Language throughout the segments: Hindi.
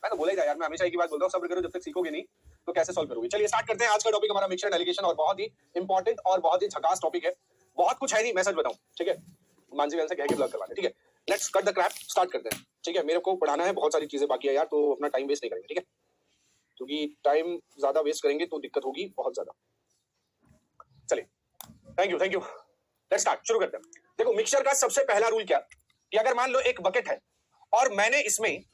मैं तो बोला ही था यार, मैं हमेशा एक ही बात बोलता हूँ, सब्र करो जब तक सीखोगे नहीं तो कैसे सॉल्व करोगे। चलिए स्टार्ट करते हैं। आज का टॉपिक हमारा मिक्सचर एंड एलिगेशन, और बहुत ही इंपॉर्टेंट और बहुत ही झकास टॉपिक है। बहुत कुछ है नहीं, मैं सच बताऊं, ठीक है। मानसी बहन से कह के ब्लॉग करवाना, ठीक है। Let's cut the crap, start करते हैं, ठीक है। मेरे को पढ़ाना है, बहुत सारी चीजें बाकी है यार, तो अपना टाइम वेस्ट नहीं करेंगे, ठीक है। क्योंकि टाइम ज्यादा वेस्ट करेंगे तो दिक्कत होगी बहुत ज्यादा। चलिए, थैंक यू लेट्स स्टार्ट, शुरू करते हैं। देखो, मिक्सचर का सबसे पहला रूल क्या कि अगर मान लो एक बकेट है और मैंने इसमें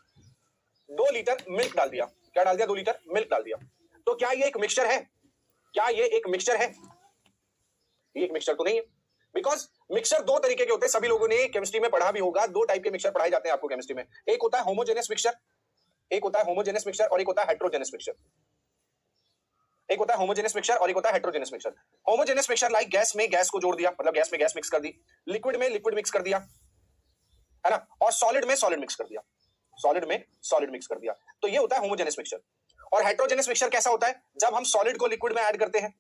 2 लीटर मिल्क डाल दिया। क्या डाल दिया? 2 लीटर मिल्क डाल दिया। तो क्या ये एक मिक्सचर है? क्या ये एक मिक्सचर है? ये एक मिक्सचर तो नहीं है, बिकॉज मिक्सचर 2 तरीके के होते हैं। सभी लोगों ने केमिस्ट्री में पढ़ा भी होगा। 2 टाइप के मिक्सचर पढ़ाए जाते हैं आपको केमिस्ट्री में। एक होता है होमोजेनस मिक्सचर, एक होता है होमोजेनस मिक्सचर, और एक होता है हेट्रोजेनस मिक्सचर। एक होता है होमोजेनस मिक्सचर और एक होता है heterogeneous mixture. Homogeneous mixture like gas में गैस को जोड़ दिया, मतलब गैस में गैस मिक्स कर दी, लिक्विड में लिक्विड मिक्स कर दिया, है ना, और सॉलिड में सॉलिड मिक्स कर दिया, सॉलिड में सॉलिड मिक्स कर दिया। तो ये होता है होमोजेनस मिक्सचर। और हेट्रोजेनस मिक्सचर कैसा होता है? जब हम सॉलिड को लिक्विड में ऐड करते हैं,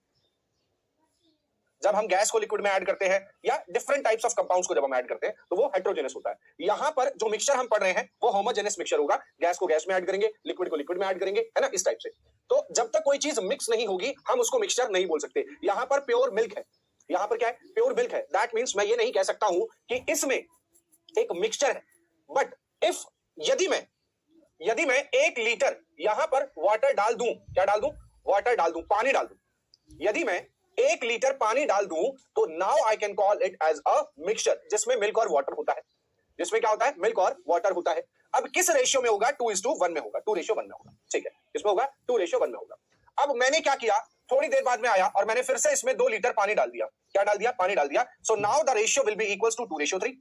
जब हम गैस को लिक्विड में ऐड करते हैं, या डिफरेंट टाइप्स ऑफ कंपाउंड्स को जब हम ऐड करते हैं, तो वो हेट्रोजेनस होता है। यहां पर जो मिक्सचर हम पढ़ रहे हैं वो होमोजेनस मिक्सचर होगा। गैस को गैस में ऐड करेंगे, लिक्विड को लिक्विड में ऐड करेंगे, है ना, इस टाइप से। तो जब तक कोई चीज मिक्स नहीं होगी हम उसको मिक्सचर नहीं बोल सकते। यहां पर प्योर मिल्क है, यहां पर क्या है? प्योर मिल्क है। दैट मींस मैं ये नहीं कह सकता हूं कि इसमें एक मिक्सचर है। बट इफ यदि मैं 1 लीटर यहां पर वाटर डाल दूं, क्या डाल दूं? वाटर डाल दूं, पानी डाल दूं। यदि मैं 1 लीटर पानी डाल दूं तो now I can call it as a mixture, जिसमें मिल्क और वाटर होता है। जिसमें क्या होता है? मिल्क और वाटर होता है। अब किस रेशियो में होगा? 2:1 में होगा, 2:1 में होगा, ठीक है। किसमें होगा? 2:1 में होगा। अब मैंने क्या किया, थोड़ी देर बाद में आया और मैंने फिर से इसमें 2 लीटर पानी डाल दिया। क्या डाल दिया? पानी डाल दिया। So now the ratio will be equals to 2:3।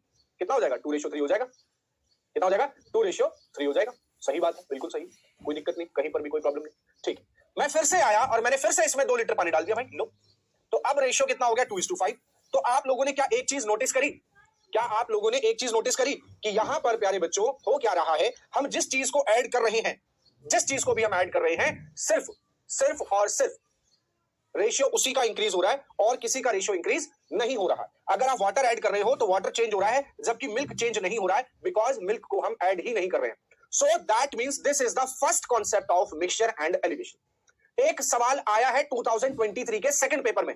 कितना हो जाएगा? 2:3 हो जाएगा। कितना हो जाएगा? 2:3 हो जाएगा। सही बात है, बिल्कुल सही, कोई दिक्कत नहीं, कहीं पर भी कोई प्रॉब्लम नहीं, ठीक है। मैं फिर से आया और मैंने फिर से इसमें 2 लीटर पानी डाल दिया, भाई लो। तो अब रेशियो कितना हो गया? 2:5। तो आप लोगों ने क्या एक चीज नोटिस करी? क्या आप लोगों ने एक चीज नोटिस करी कि यहां पर प्यारे बच्चों हो क्या रहा है? हम जिस चीज को ऐड कर रहे हैं, जिस चीज को भी हम ऐड कर रहे हैं, सिर्फ और सिर्फ रेशियो उसी का इंक्रीज हो रहा है और किसी का रेशियो इंक्रीज नहीं हो रहा है। अगर आप वाटर ऐड कर रहे हो तो वाटर चेंज हो रहा है, जबकि मिल्क चेंज नहीं हो रहा है, बिकॉज मिल्क को हम ऐड ही नहीं कर रहे हैं। So that means this is the first concept of mixture and allegation. एक सवाल आया है 2023 के सेकंड पेपर में,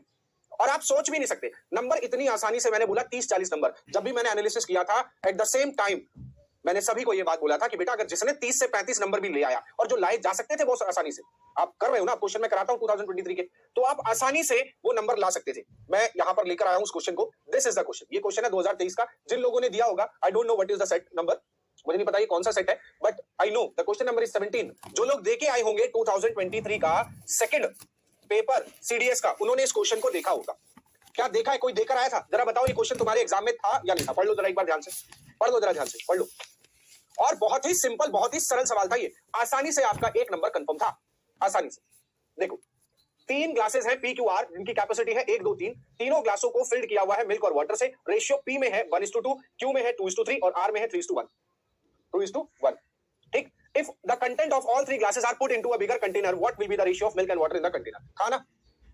और आप सोच भी नहीं सकते, नंबर इतनी आसानी से, मैंने बोला 30-40 नंबर। जब भी मैंने एनालिसिस किया था, एट द सेम टाइम मैंने सभी को यह बात बोला था कि बेटा अगर जिसने 30 से 35 नंबर भी ले आया, और जो लाए जा सकते थे बहुत आसानी से, आप कर रहे हो ना, क्वेश्चन मैं कराता हूं 2023 के, तो आप आसानी से वो नंबर ला सकते थे। मैं यहां पर लेकर आया हूं उस क्वेश्चन को। This is the question. ये क्वेश्चन है 2023 का। जिन लोगों ने दिया होगा, आई don't know what is the set number, मुझे नहीं पता ये कौन सा सेट है, but I know the question number is 17। जो लोग देके आए होंगे 2023 का सेकंड पेपर सीडीएस का, उन्होंने इस क्वेश्चन को देखा होगा। क्या देखा है? कोई देकर आया था? जरा बताओ, ये क्वेश्चन तुम्हारे एग्जाम में था या नहीं था? पढ़ लो जरा एक बार ध्यान से, पढ़ लो जरा ध्यान से, पढ़ लो। और बहुत ही सिंपल, बहुत ही सरल सवाल था ये। आसानी से आपका 1 नंबर कंफर्म था, आसानी से। देखो, 3 ग्लासेस हैं PQR, जिनकी कैपेसिटी है 1, 2, 3। तीनों ग्लासों को फिल्ड किया हुआ है मिल्क और वाटर से। रेशियो P में है 1:2, Q में है 2:3 और R में है 3:1। 2:1, ठीक। If the content of all 3 glasses are put into a bigger container, what will be the ratio of milk and water in the container? था ना?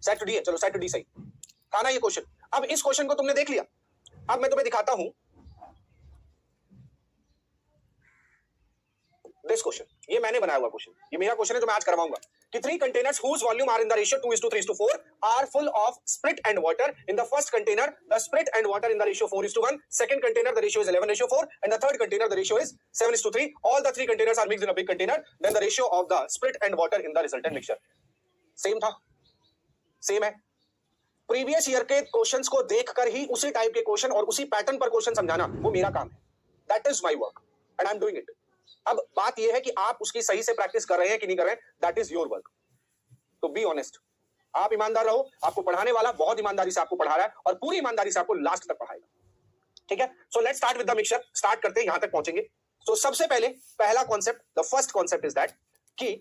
सेट डी है, चलो सेट डी सही था ना ये क्वेश्चन। अब इस क्वेश्चन को तुमने देख लिया। अब मैं तुम्हें दिखाता हूं दिस क्वेश्चन। ये मैंने बनाया हुआ क्वेश्चन, ये मेरा क्वेश्चन है जो मैं आज करवाऊंगा कि 3 containers whose volume are in the ratio 2:3:4 are full of spirit and water. In the first container, the spirit and water in the ratio 4:1. Second container, the ratio is 11:4, and the third container, the ratio is 7:3. All the 3 containers are mixed in a big container. Then the ratio of the spirit and water in the resultant mixture. Same था, सेम है। प्रीवियस ईयर के क्वेश्चंस को देखकर ही उसी टाइप के क्वेश्चन और उसी पैटर्न पर क्वेश्चन समझाना, वो मेरा काम है। That is my work and I am doing it. अब बात यह है कि आप उसकी सही से प्रैक्टिस कर रहे हैं कि नहीं कर रहे हैं, दैट इज योर वर्क। तो बी ऑनेस्ट, आप ईमानदार रहो। आपको पढ़ाने वाला बहुत ईमानदारी से आपको पढ़ा रहा है और पूरी ईमानदारी से आपको लास्ट तक पढ़ाएगा, ठीक है। So let's start with the mixture. Start करते हैं, यहां तक पहुंचेंगे। तो सबसे पहले पहला concept, the first concept is that कि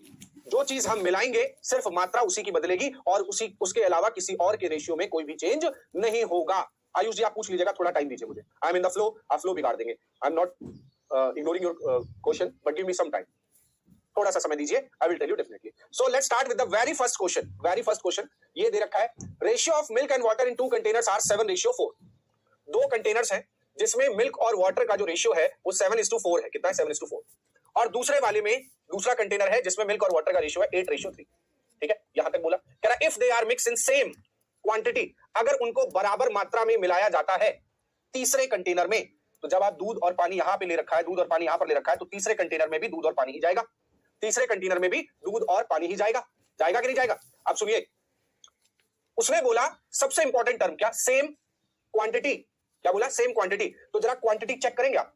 जो चीज हम मिलाएंगे सिर्फ मात्रा उसी की बदलेगी और उसके अलावा किसी और के रेशियो में कोई भी चेंज नहीं होगा। आयुष जी आप पूछ लीजिएगा, थोड़ा टाइम दीजिए मुझे। I am in the flow, आप फ्लो बिगाड़ देंगे। I am not ignoring your question, but give me some time. थोड़ा सा समय दीजिए, I will tell you definitely. So let's start with the very first question. Very first question ये दे रखा है, ratio of milk and water in 2 containers are 7:4. 2 containers हैं जिसमें मिल्क और वाटर का जो रेशियो है वो 7:4 है। कितना है? 7:4। और दूसरे वाले में दूसरा कंटेनर है जिसमें मिल्क और वाटर का रेशियो है 8:3। ठीक है, यहां तक बोला। कह रहा if they are mix in same quantity, अगर उनको बराबर मात्रा में मिलाया जाता है तीसरे कंटेनर में, तो जब आप दूध और पानी यहां पे ले रखा है, दूध और पानी यहां पर ले रखा है, तो तीसरे कंटेनर में भी दूध और पानी ही जाएगा, तीसरे कंटेनर में भी दूध और पानी ही जाएगा, जाएगा कि नहीं जाएगा? अब सुनिए, उसने बोला सबसे इंपॉर्टेंट टर्म क्या? Same quantity. क्या बोला? Same quantity. तो जरा क्वांटिटी चेक करेंगे आप,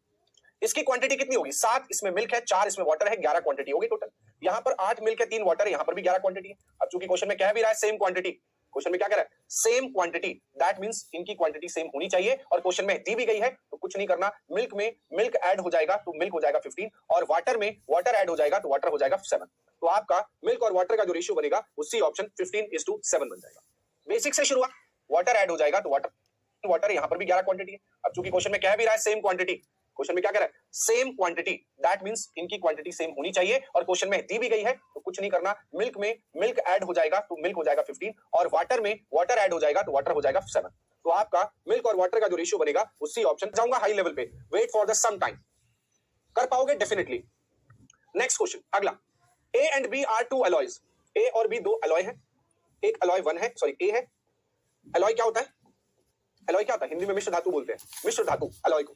इसकी क्वांटिटी कितनी होगी? 7 इसमें मिल्क है, 4 इसमें वाटर है, 11 क्वांटिटी होगी टोटल। यहां पर 8 मिल्क है, 3 वाटर है, यहां पर भी 11 क्वांटिटी है। अब चूंकि क्वेश्चन में कह भी रहा है सेम क्वांटिटी, क्वेश्चन में क्या कह रहा है? सेम क्वांटिटी, दैट मींस इनकी क्वांटिटी सेम होनी चाहिए, और क्वेश्चन में दी भी गई है तो कुछ नहीं करना। मिल्क में मिल्क ऐड हो जाएगा तो मिल्क हो जाएगा 15, और वाटर में वाटर ऐड हो जाएगा तो वाटर हो जाएगा 7। तो आपका मिल्क और वाटर का जो रेशियो बनेगा उसी ऑप्शन 15:7 बन जाएगा। बेसिक से शुरू हुआ, वाटर ऐड हो जाएगा तो वाटर यहां पर भी 11 क्वांटिटी है। अब चूंकि क्वेश्चन में कह भी रहा है सेम क्वांटिटी, क्वेश्चन में क्या कह रहा है? सेम क्वांटिटी, दैट मींस इनकी क्वांटिटी सेम होनी चाहिए, और क्वेश्चन में दी भी गई है तो कुछ नहीं करना। मिल्क में मिल्क ऐड हो जाएगा तो मिल्क हो जाएगा 15, और वाटर में वाटर ऐड हो जाएगा तो वाटर हो जाएगा 7। तो आपका मिल्क और वाटर का जो रेशियो बनेगा उसी ऑप्शन। जाऊंगा हाई लेवल पे, wait for the some time, कर पाओगे डेफिनेटली। नेक्स्ट क्वेश्चन अगला, A and B are 2 alloys, A और बी 2 अलॉय है, एक अलॉय 1 है, सॉरी ए है। अलॉय क्या होता है? अलॉय क्या होता है? हिंदी में मिश्र धातु बोलते हैं, मिश्र धातु अलॉय को।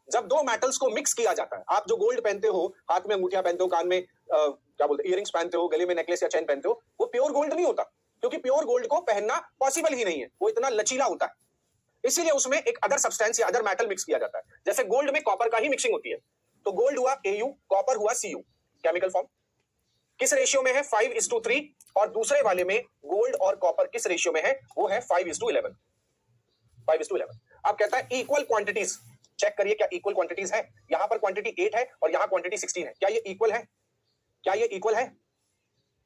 जब दो मेटल्स को मिक्स किया जाता है, आप जो गोल्ड पहनते हो, हाथ में अंगूठियां पहनते हो, कान में क्या बोलते हैं इयररिंग्स पहनते हो, गले में नेकलेस या चेन पहनते हो, वो प्योर गोल्ड नहीं होता, क्योंकि प्योर गोल्ड को पहनना पॉसिबल ही नहीं है, वो इतना लचीला होता है। इसीलिए उसमें एक अदर सब्सटेंस या अदर मेटल मिक्स किया जाता है। जैसे गोल्ड में कॉपर का ही मिक्सिंग होती है, तो गोल्ड हुआ Au, कॉपर हुआ Cu, केमिकल फॉर्म किस रेशियो में है? 5:3, और दूसरे वाले में गोल्ड और कॉपर किस रेशियो में है? वो है 5:11, 5:11। अब कहता है इक्वल क्वांटिटीज, चेक करिए क्या इक्वल क्वांटिटीज है? यहां पर क्वांटिटी 8 है और यहां क्वांटिटी 16 है, क्या ये इक्वल है? क्या ये इक्वल है?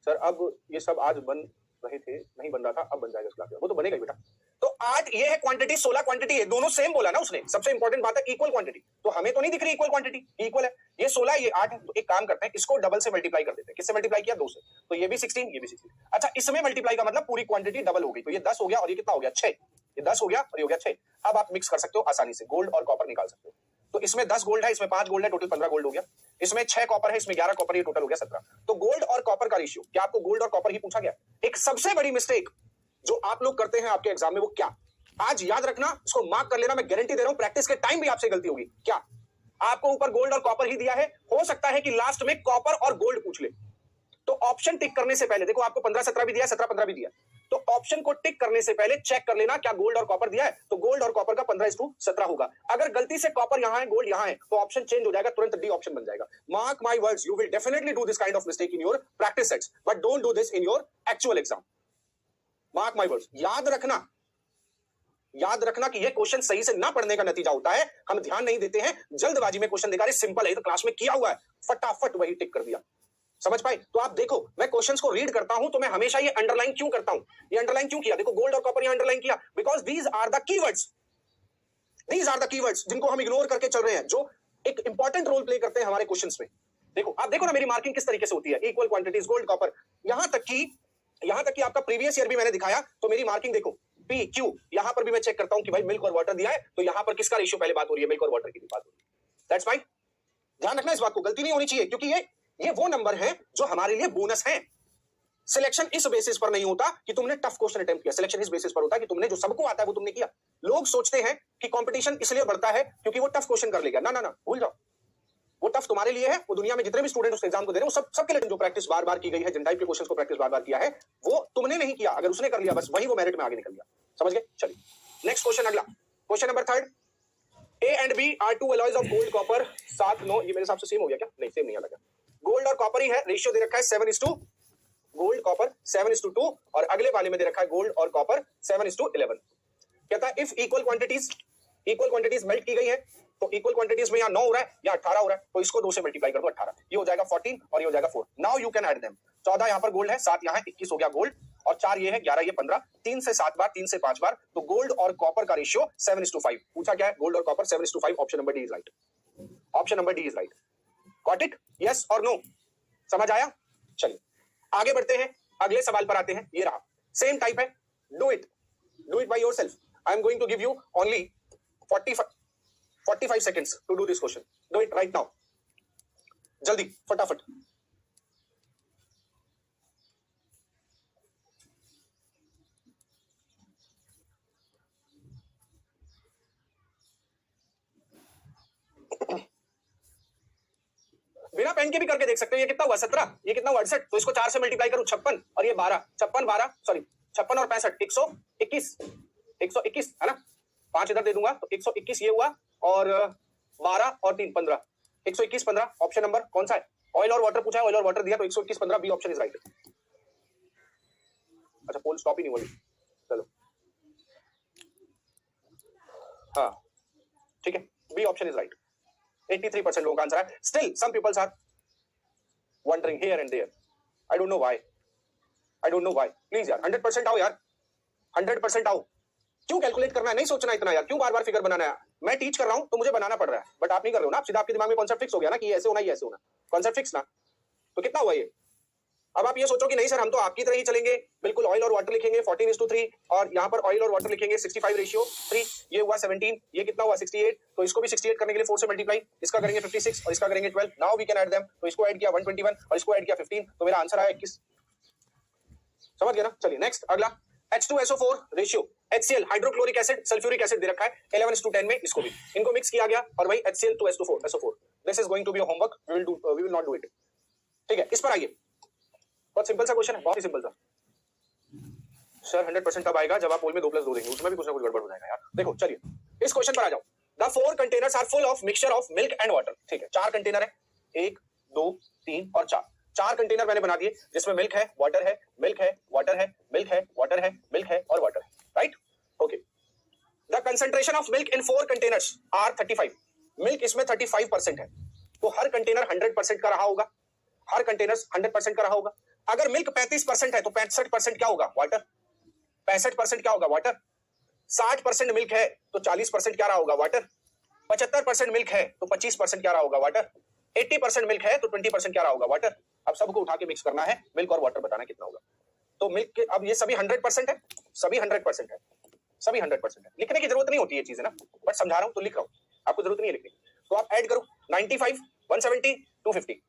सर अब ये सब आज बन रहे थे, नहीं बन रहा था, अब बन जाएगा इस क्लास में, वो तो बनेगा ही बेटा। तो 8 ये है क्वांटिटी, 16 क्वांटिटी है, दोनों सेम बोला ना उसने। सबसे इंपॉर्टेंट बात है इक्वल क्वांटिटी, तो हमें तो नहीं दिख रही इक्वल क्वांटिटी, इक्वल है, ये 16 ये 8 है। तो एक काम करते हैं, इसको डबल से मल्टीप्लाई कर देते हैं। किससे मल्टीप्लाई किया? 2 से, तो ये भी 16, ये भी 16। अच्छा, इसमें मल्टीप्लाई का मतलब पूरी क्वांटिटी डबल हो गई, तो ये 10 हो गया और ये कितना हो गया? 6। ये 10 हो गया और ये हो गया 6। अब आप मिक्स कर सकते हो आसानी से, गोल्ड और कॉपर निकाल सकते हो। तो इसमें 10 गोल्ड है, इसमें 5 गोल्ड है, टोटल 15 गोल्ड हो गया। इसमें 6 कॉपर है, इसमें 11 कॉपर, ये टोटल हो गया 17। तो गोल्ड और कॉपर का रेशियो, क्या आपको गोल्ड और कॉपर ही पूछा गया? एक सबसे बड़ी मिस्टेक जो आप लोग करते हैं आपके एग्जाम में, वो क्या? आज याद रखना, इसको मार्क कर लेना, मैं गारंटी दे रहा हूं प्रैक्टिस के टाइम भी आपसे गलती होगी। क्या आपको ऊपर गोल्ड और कॉपर ही दिया है? हो सकता है कि लास्ट में कॉपर और गोल्ड पूछ ले, तो ऑप्शन टिक करने से पहले, देखो आपको 15-17 भी दिया, 17-15 भी दिया, तो ऑप्शन को टिक करने से पहले चेक कर लेना क्या गोल्ड और कॉपर दिया है। तो गोल्ड और कॉपर का 15:17 होगा। अगर गलती से कॉपर यहां है, गोल्ड यहां है, तो ऑप्शन चेंज हो जाएगा, तुरंत डी ऑप्शन बन जाएगा। Mark my words, you will definitely do this kind of mistake in your practice sets, but don't do this in your actual exam. Mark my words, याद रखना, याद रखना कि ये क्वेश्चन सही से ना पढ़ने का नतीजा होता है। हम ध्यान नहीं देते हैं, जल्दबाजी में क्वेश्चन देखा, सिंपल है तो क्लास में किया हुआ है, फटाफट वही टिक कर दिया। समझ पाए? तो आप देखो, मैं क्वेश्चंस को रीड करता हूं तो मैं हमेशा ये अंडरलाइन क्यों करता हूं? ये अंडरलाइन क्यों किया? देखो गोल्ड और कॉपर यहां अंडरलाइन किया, because these are the keywords, these are the keywords जिनको हम इग्नोर करके चल रहे हैं, जो एक इंपॉर्टेंट रोल प्ले करते हैं हमारे क्वेश्चंस में। देखो आप देखो ना मेरी मार्किंग किस तरीके से होती है, इक्वल क्वांटिटीज, गोल्ड कॉपर, यहां तक कि आपका प्रीवियस ईयर भी मैंने दिखाया, तो मेरी मार्किंग देखो पी क्यू, यहां पर भी मैं चेक करता हूं कि भाई मिल्क और वाटर दिया है, तो यहां पर किसका रेशियो पहले बात हो रही है? मिल्क और वाटर की बात हो रही है। दैट्स फाइन, ध्यान रखना इस बात को, गलती नहीं होनी चाहिए, क्योंकि ये वो नंबर है जो हमारे लिए बोनस है। सिलेक्शन इस बेसिस पर नहीं होता कि तुमने टफ क्वेश्चन अटेम्प्ट किया, सिलेक्शन इस बेसिस पर होता है कि तुमने जो सबको आता है वो तुमने किया। लोग सोचते हैं कि कंपटीशन इसलिए बढ़ता है क्योंकि वो टफ क्वेश्चन कर लेगा, ना ना ना, भूल जाओ। वो टफ तुम्हारे लिए है, वो दुनिया में जितने भी स्टूडेंट उस एग्जाम को दे रहे हैं, वो सबके लिए जो प्रैक्टिस बार बार की गई है, जिन टाइप के क्वेश्चंस को प्रैक्टिस बार बार किया है, वो तुमने नहीं किया। अगर उसने कर लिया बस वही वो मेरिट में आगे निकल गया। समझ गए? चलिए नेक्स्ट क्वेश्चन, अगला question number 3, A and B are 2 alloys of gold copper 7-9, ये मेरे हिसाब से सेम हो गया क्या? नहीं सेम नहीं अलग है, गोल्ड और कॉपर ही है, रेशियो दे रखा है 7:2, गोल्ड कॉपर 7:2, और अगले वाले में दे रखा है गोल्ड और कॉपर 7:11। कहता है इफ इक्वल क्वांटिटीज मेल्ट की गई है, तो इक्वल क्वांटिटीज में यहाँ 9 हो रहा है या 18 हो रहा है, तो इसको 2 से मल्टीप्लाई कर दो, 18, ये हो जाएगा 14 और ये हो जाएगा 4। Now you can add them, 14 यहाँ पर गोल्ड है, 7 यहाँ है, 21 हो गया गोल्ड, और 4 ये है, 11 ये 15, 3 से 7 बार, 3 से 5 बार, तो गोल्ड और कॉपर का रेशियो 7:5। पूछा क्या है? गोल्ड और copper 7:5, option number D is right, option number D is right. Got it? Yes और नो? समझ आया? चलिए आगे बढ़ते हैं, अगले सवाल पर आते हैं। ये रहा, सेम टाइप है, do it by yourself. I am going to give you only 45 seconds to do this question. Do it right now. जल्दी फटाफट। बिना पेन के भी करके देख सकते हो। ये कितना हुआ 17, ये कितना हुआ 68, तो इसको 4 से मल्टीप्लाई करूं 56 और ये 12, 56 12 सॉरी 56 और 65 121, 121 है ना, 5 इधर दे दूंगा तो 121 ये हुआ और 12 और 3 15, 121 15। ऑप्शन नंबर कौन सा है? ऑयल और वाटर पूछा है, ऑयल और वाटर दिया तो 121 15 बी ऑप्शन इज राइट। अच्छा पोल स्टॉप ही नहीं हुआ, चलो हाँ ठीक है, बी ऑप्शन इज राइट। 83% लोगों का आंसर है। Still some peoples are wandering here and there, I don't know why, I don't know why. Please यार 100% आओ यार, 100% आओ। क्यों कैलकुलेट करना है, नहीं सोचना इतना यार, क्यों बार बार फिगर बनाना है? मैं टीच कर रहा हूं तो मुझे बनाना पड़ रहा है, बट आप नहीं कर रहे हो ना, आप सीधा आपके दिमाग में कॉन्सेप्ट फिक्स हो गया ना कि ऐसे होना ही ऐसे होना, कॉन्सेप्ट फिक्स ना। तो कितना हुआ ये? अब आप ये सोचो कि नहीं सर हम तो आपकी तरह ही चलेंगे, बिल्कुल ऑयल और वाटर लिखेंगे 14:3 और यहाँ पर ऑयल और वाटर लिखेंगे 65:3, ये हुआ 17, ये कितना हुआ 68, तो इसको भी 68 करने के लिए 4 से मल्टीप्लाई, इसका करेंगे 56 और इसका करेंगे 12। Now we can add them, तो इसको ऐड किया 121 और इसको ऐड किया 15, तो मेरा आंसर आया 21। समझ गया ना? चलिए नेक्स्ट अगला, H2SO4 ratio, HCl hydrochloric acid sulphuric acid दे रखा है 11:10 में, इसको भी इनको मिक्स किया गया और वही HCl to SO4। This is going to be a homework, we will not do it. ठीक है, इस पर आइए, बहुत सिंपल सा क्वेश्चन है, बहुत ही सिंपल सा। सर 100% तब आएगा जब आप पोल में 2+2 देंगे, उसमें भी कुछ ना कुछ गड़बड़ हो जाएगा यार। देखो चलिए इस क्वेश्चन पर आ जाओ। The 4 containers are full of mixture of milk and water. ठीक है, 4 कंटेनर है, 1 2 3 और 4, 4 कंटेनर मैंने बना दिए जिसमें मिल्क है, वाटर है, मिल्क है, वाटर है, मिल्क है, वाटर है, मिल्क है और वाटर है, right? Okay, the concentration of milk in 4 containers are 35। Milk इसमें 35% है, तो हर कंटेनर 100% का रहा होगा, हर कंटेनर 100% का रहा होगा। अगर मिल्क 35% है तो 65% क्या होगा? वाटर। 65% क्या होगा? वाटर। 60% मिल्क है तो 40% क्या रहा होगा? वाटर। 75% मिल्क है तो 25% क्या रहा होगा? वाटर। 80% मिल्क है तो 20% क्या रहा होगा? वाटर। अब सबको उठा के मिक्स करना है, मिल्क और वाटर बताना कितना होगा। तो मिल्क के अब ये सभी 100% है, सभी 100% है, सभी 100% है। लिखने की जरूरत नहीं होती है चीजें ना, बट समझा रहा हूं तो लिख रहा हूं, आपको जरूरत नहीं है लिखने की। तो आप ऐड करो 95 170 250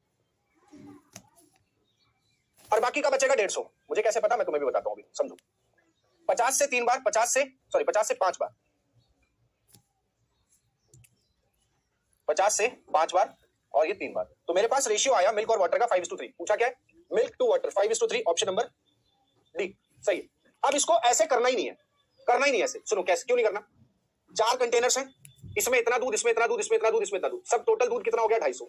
और बाकी का बचेगा 150। मुझे कैसे पता, मैं तुम्हें भी बताता हूं, अभी समझो। 50 से 3 बार, 50 से 5 बार, 50 से 5 बार और ये 3 बार, तो मेरे पास रेशियो आया मिल्क और वाटर का 5:3। पूछा क्या है? Milk to water 5:3, option number D सही है। अब इसको ऐसे करना ही नहीं है, करना ही नहीं है ऐसे। सुनो कैसे, क्यों नहीं करना? 4 कंटेनर्स हैं, इसमें इतना दूध, इसमें इतना दूध, इसमें इतना दूध, इसमें इतना दूध, सब टोटल दूध कितना हो गया? 250।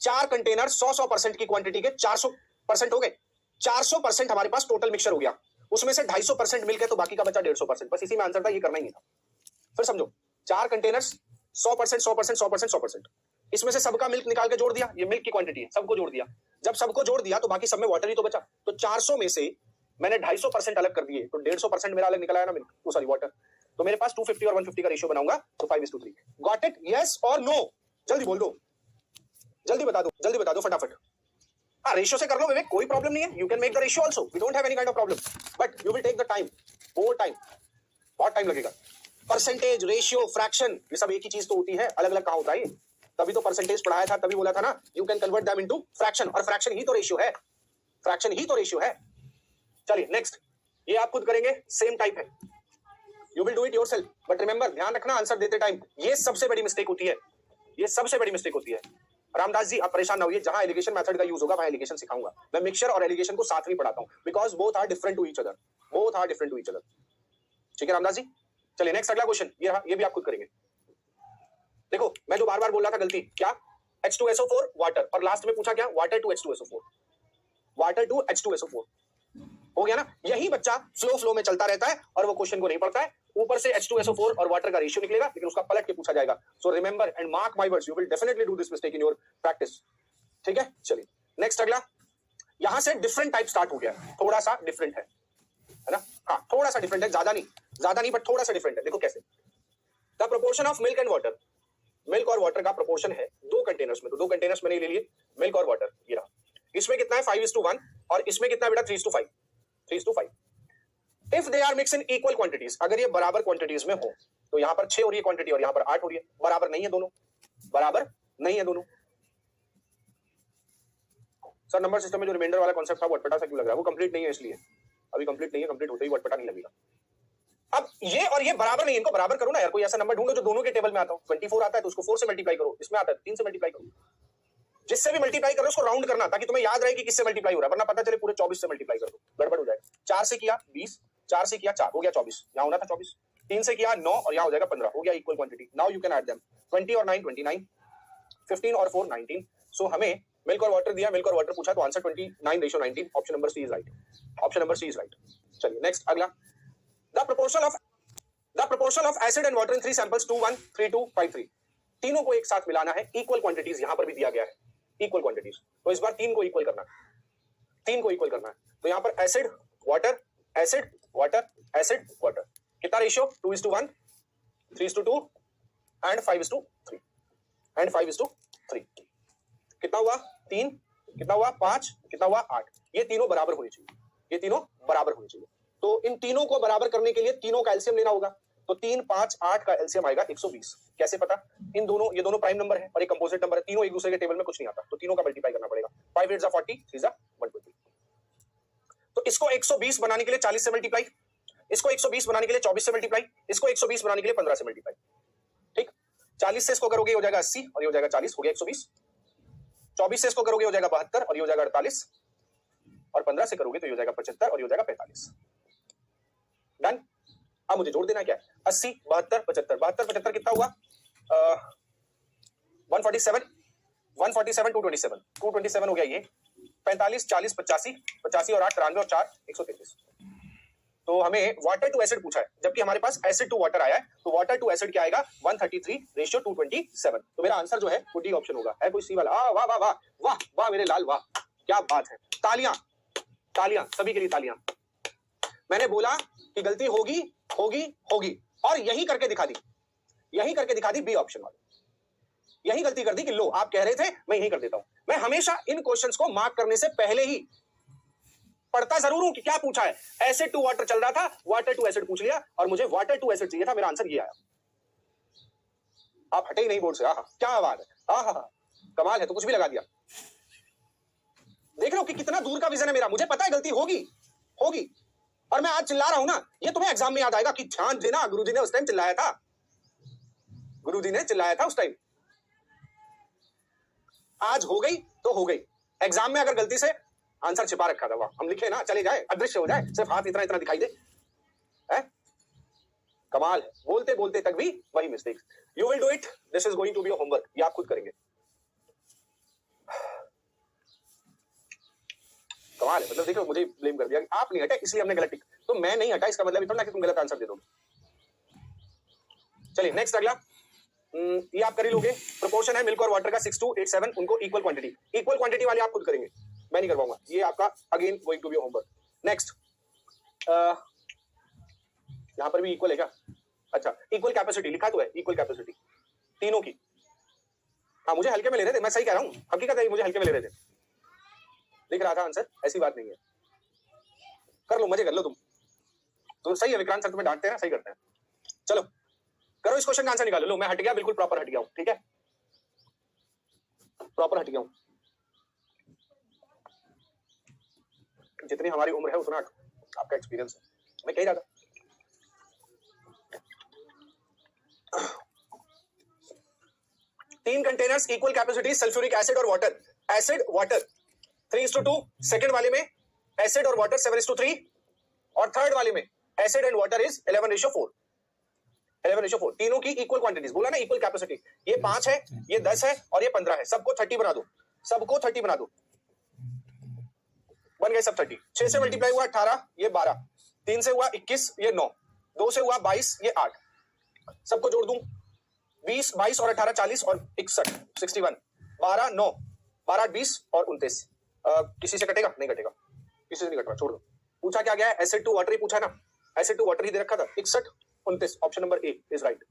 4 कंटेनर 100% की क्वांटिटी के 400% हो गए, 400% हमारे पास टोटल मिक्सचर हो गया, उसमें से 250% मिल्क है तो बाकी का बचा 150%। बस इसी में आंसर था, ये करना ही नहीं था। फिर समझो, 4 कंटेनर्स 100% 100% 100% 100%, इसमें से सबका मिल्क निकाल के जोड़ दिया, ये मिल्क की क्वांटिटी है, सबको जोड़ दिया। जब सबको जोड़ दिया तो बाकी सब में वाटर ही तो बचा, तो 400 में से मैंने 250% अलग कर दिए, तो 150% मेरा अलग निकला है ना मिल्क, तो सॉरी वाटर। तो मेरे पास 250 और 150 का रेशियो बनाऊंगा, तो 5:3। Got it? यस और नो? जल्दी बोल दो, जल्दी बता दो, जल्दी बता दो फटाफट। हाँ रेशियो से कर लो विवेक, कोई प्रॉब्लम नहीं है, you can make the ratio also, we don't have any kind of problem, but you will take the time, more time, बहुत टाइम लगेगा। परसेंटेज, रेशियो, फ्रैक्शन, ये सब एक ही चीज तो होती है, अलग अलग कहां होता है ये? तभी तो परसेंटेज पढ़ाया था, तभी बोला था ना you can convert them into fraction, और फ्रैक्शन ही तो रेशियो है, फ्रैक्शन ही तो रेशियो है। चलिए नेक्स्ट, ये आप खुद करेंगे, सेम टाइप है, you will do it yourself, but remember ध्यान रखना आंसर देते टाइम, ये सबसे बड़ी मिस्टेक होती है, ये सबसे बड़ी मिस्टेक होती है। रामदास जी आप परेशान ना होइए, जहां एलिगेशन मेथड का यूज होगा वहां एलिगेशन सिखाऊंगा मैं। मिक्सचर और एलिगेशन को साथ में पढ़ाता हूं, because both are different to each other, both are different to each other. ठीक है रामदास जी, चलिए नेक्स्ट अगला क्वेश्चन, ये भी आप खुद करेंगे। देखो मैं जो बार बार बोल रहा था गलती क्या, H2SO4 वाटर, और लास्ट में पूछा क्या, water to H2SO4, water to H2SO4 हो गया ना। यही बच्चा फ्लो में चलता रहता है और वो क्वेश्चन को नहीं पढ़ता है, ऊपर से H2SO4 और वाटर का रेशियो निकलेगा, लेकिन उसका पलट के पूछा जाएगा। So remember and mark my words, you will definitely do this mistake in your practice. ठीक है, चलिए नेक्स्ट अगला, यहां से डिफरेंट टाइप स्टार्ट हो गया, थोड़ा सा डिफरेंट है ना, हाँ थोड़ा सा डिफरेंट है, ज्यादा नहीं बट थोड़ा सा डिफरेंट है। देखो कैसे, the proportion of milk and water, milk और वाटर का प्रोपोर्शन है 2 कंटेनर्स में, तो 2 कंटेनर्स मैंने ले लिए, मिल्क और वाटर, ये रहा। इसमें कितना है 5:1 और इसमें कितना बेटा 3:5, 3:5। If they are mix in equal quantities, अगर ये बराबर क्वांटिटीज में हो, तो यहां पर 6 हो रही है क्वांटिटी और यहां पर 8 हो रही है, बराबर नहीं है दोनों, बराबर नहीं है दोनों। सर नंबर सिस्टम में जो रिमाइंडर वाला कॉन्सेप्ट था वो अटपटा सा क्यों लग रहा है? वो कंप्लीट नहीं है इसलिए, अभी कंप्लीट नहीं है, कंप्लीट होते ही वो अटपटा नहीं लगेगा। अब ये और ये बराबर नहीं, इनको बराबर करो ना यार, कोई ऐसा नंबर ढूंढो जो दोनों के टेबल में आता हो। 24 आता है तो उसको 4 से मल्टीप्लाई करो, इसमें आता है 3 से मल्टीप्लाई करो, जिससे भी मल्टीप्लाई करो उसको राउंड करना, ताकि तुम्हें याद रहे कि किससे मल्टीप्लाई हो रहा है, वरना पता चले पूरे 24 से मल्टीप्लाई कर दो, गड़बड़ हो जाएगा। 4 से किया 20, 4 से किया 4 हो गया 24, यहाँ होना था 24, 3 से किया 9 और यहाँ हो जाएगा 15, हो गया equal quantity. Now you can add them, 20 और 9 29, 15 और 4 19। सो हमें मिल्क और वाटर दिया, मिल्क और वाटर पूछा, तो answer 29:19, option number C is right, option number C is right. चलिए नेक्स्ट अगला, the proportion of acid and water in 3 samples 2 1 3 2 5 3, तीनों को एक साथ मिलाना है, इक्वल क्वांटिटीज यहां पर भी दिया गया है, इक्वल क्वांटिटीज, तो इस बार 3 को इक्वल करना है, 3 को इक्वल करना है। तो यहां पर acid water acid water acid water, कितना रेशियो? 2:1, 3:2 एंड 5:3 एंड 5:3, कितना हुआ? 3, कितना हुआ? 5, कितना हुआ? 8। ये तीनों बराबर होनी चाहिए, ये तीनों बराबर होनी चाहिए। तो इन तीनों को बराबर करने के लिए तीनों का एलसीएम लेना होगा, तो 3 5 8 का एलसीएम आएगा 120। कैसे पता? इन दोनों, ये दोनों प्राइम नंबर है और एक कंपोजिट नंबर है, तीनों एक दूसरे के टेबल में कुछ नहीं आता, तो तीनों का मल्टीप्लाई करना पड़ेगा। 5 8 40, 3 120। तो इसको 120 बनाने के लिए 40 से मल्टीप्लाई, इसको 120 बनाने के लिए 24 से मल्टीप्लाई, इसको 120 बनाने के लिए 15 से मल्टीप्लाई। ठीक, 40 से इसको करोगे हो जाएगा 80 और ये हो जाएगा 40, हो गया 120। 24 से इसको करोगे हो जाएगा 72 और ये हो जाएगा 48, और 15 से करोगे तो ये हो जाएगा 75 और ये हो जाएगा 45। डन। अब मुझे जोड़ देना क्या है? 80 72 75, 72 75 कितना हुआ? 147 147 227, 227 हो गया ये। 45 40 85, 85 और 8 93 और 4 133। तो हमें वाटर टू एसिड पूछा है, जबकि हमारे पास एसिड टू वाटर आया है, तो वाटर टू एसिड क्या आएगा? 133:227। तो मेरा आंसर जो है वो डी ऑप्शन होगा। है कोई सी वाला? वाह वाह वाह वाह वाह मेरे लाल, वाह क्या बात है, तालियां तालियां सभी के लिए तालियां। मैंने बोला कि गलती होगी होगी होगी, और यही करके दिखा दी, यही करके दिखा दी, बी ऑप्शन वाले, यही गलती कर दी कि लो आप कह रहे थे मैं यही कर देता हूं। मैं हमेशा इन क्वेश्चंस को मार्क करने से पहले ही पढ़ता जरूर हूं कि क्या पूछा है। एसिड टू वाटर चल रहा था, वाटर टू एसिड पूछ लिया और मुझे वाटर टू एसिड चाहिए था, मेरा आंसर ये आया। आप हटे ही नहीं बोर्ड से। क्या आवाज है, कमाल है, तो कुछ भी लगा दिया। देख रहे हो कि कितना दूर का विजन है मेरा। मुझे पता है गलती होगी होगी, और मैं आज चिल्ला रहा हूं ना, ये तुम्हें एग्जाम में याद आएगा कि ध्यान देना, गुरुजी ने उस टाइम चिल्लाया था, गुरुजी ने चिल्लाया था उस टाइम। आज हो गई तो हो गई। एग्जाम में अगर गलती से आंसर छिपा रखा था, हम लिखे ना, चले जाए, अदृश्य हो जाए, सिर्फ हाथ इतना इतना दिखाई दे, है? कमाल है, बोलते बोलते तक भी वही mistake. You will do it, this is going to be your homework, ये आप खुद करेंगे। कमाल है, मतलब देखो मुझे ब्लेम कर दिया कि आप नहीं हटे इसलिए हमने गलत टिक, तो मैं नहीं हटा इसका मतलब इतना कि तुम गलत आंसर दे दोगे। चलिए नेक्स्ट अगला, ये आप कर ही लोगे। प्रोपोर्शन है मिल्क और वाटर का 6 to 8 7, उनको इक्वल क्वांटिटी वाले आप खुद करेंगे, मैं नहीं करवाऊंगा, ये आपका again going to be homework. Next, यहां पर भी इक्वल है क्या? अच्छा, इक्वल कैपेसिटी लिखा तो है, इक्वल कैपेसिटी तीनों की। हाँ मुझे हल्के में ले रहे थे, मैं सही कह रहा हूँ, हकीकत है मुझे हल्के में ले रहे थे, लिख रहा था आंसर, ऐसी बात नहीं है। कर लो, मजे कर लो तुम, तो सही है विक्रांत सर, तुम्हें डांटते हैं ना, सही करते हैं। चलो करो इस क्वेश्चन का आंसर निकालो। लो मैं हट गया, बिल्कुल प्रॉपर हट गया हूं, ठीक है, प्रॉपर हट गया हूं। जितनी हमारी उम्र है उतना आपका एक्सपीरियंस है, मैं कह रहा था। तीन containers, equal capacity, sulphuric acid और वाटर। एसिड वाटर 3:2, सेकंड वाले में एसिड और वाटर 7:3, और थर्ड वाले में एसिड एंड वाटर इज 11:4, 11:4। तीनों की इक्वल क्वांटिटीज, बोला ना इक्वल कैपेसिटी। ये 5 है, ये 10 है और ये 15 है, सबको 30 बना दो, सबको 30 बना दो, बन गए सब 30। 6 से मल्टीप्लाई हुआ 18, ये 12, 3 से हुआ 21, ये 9, 2 से हुआ 22, ये 8, सबको जोड़ दूं 20 22 और 18 40 और 61 61, 12 9 12 20 और 29। किसी से कटेगा? नहीं कटेगा, किसी से नहीं कटेगा, छोड़ दो। पूछा क्या गया है? एसिड टू वाटर ही पूछा ना, एसिड टू वाटर ही दे रखा था। 61 29, option number A is right.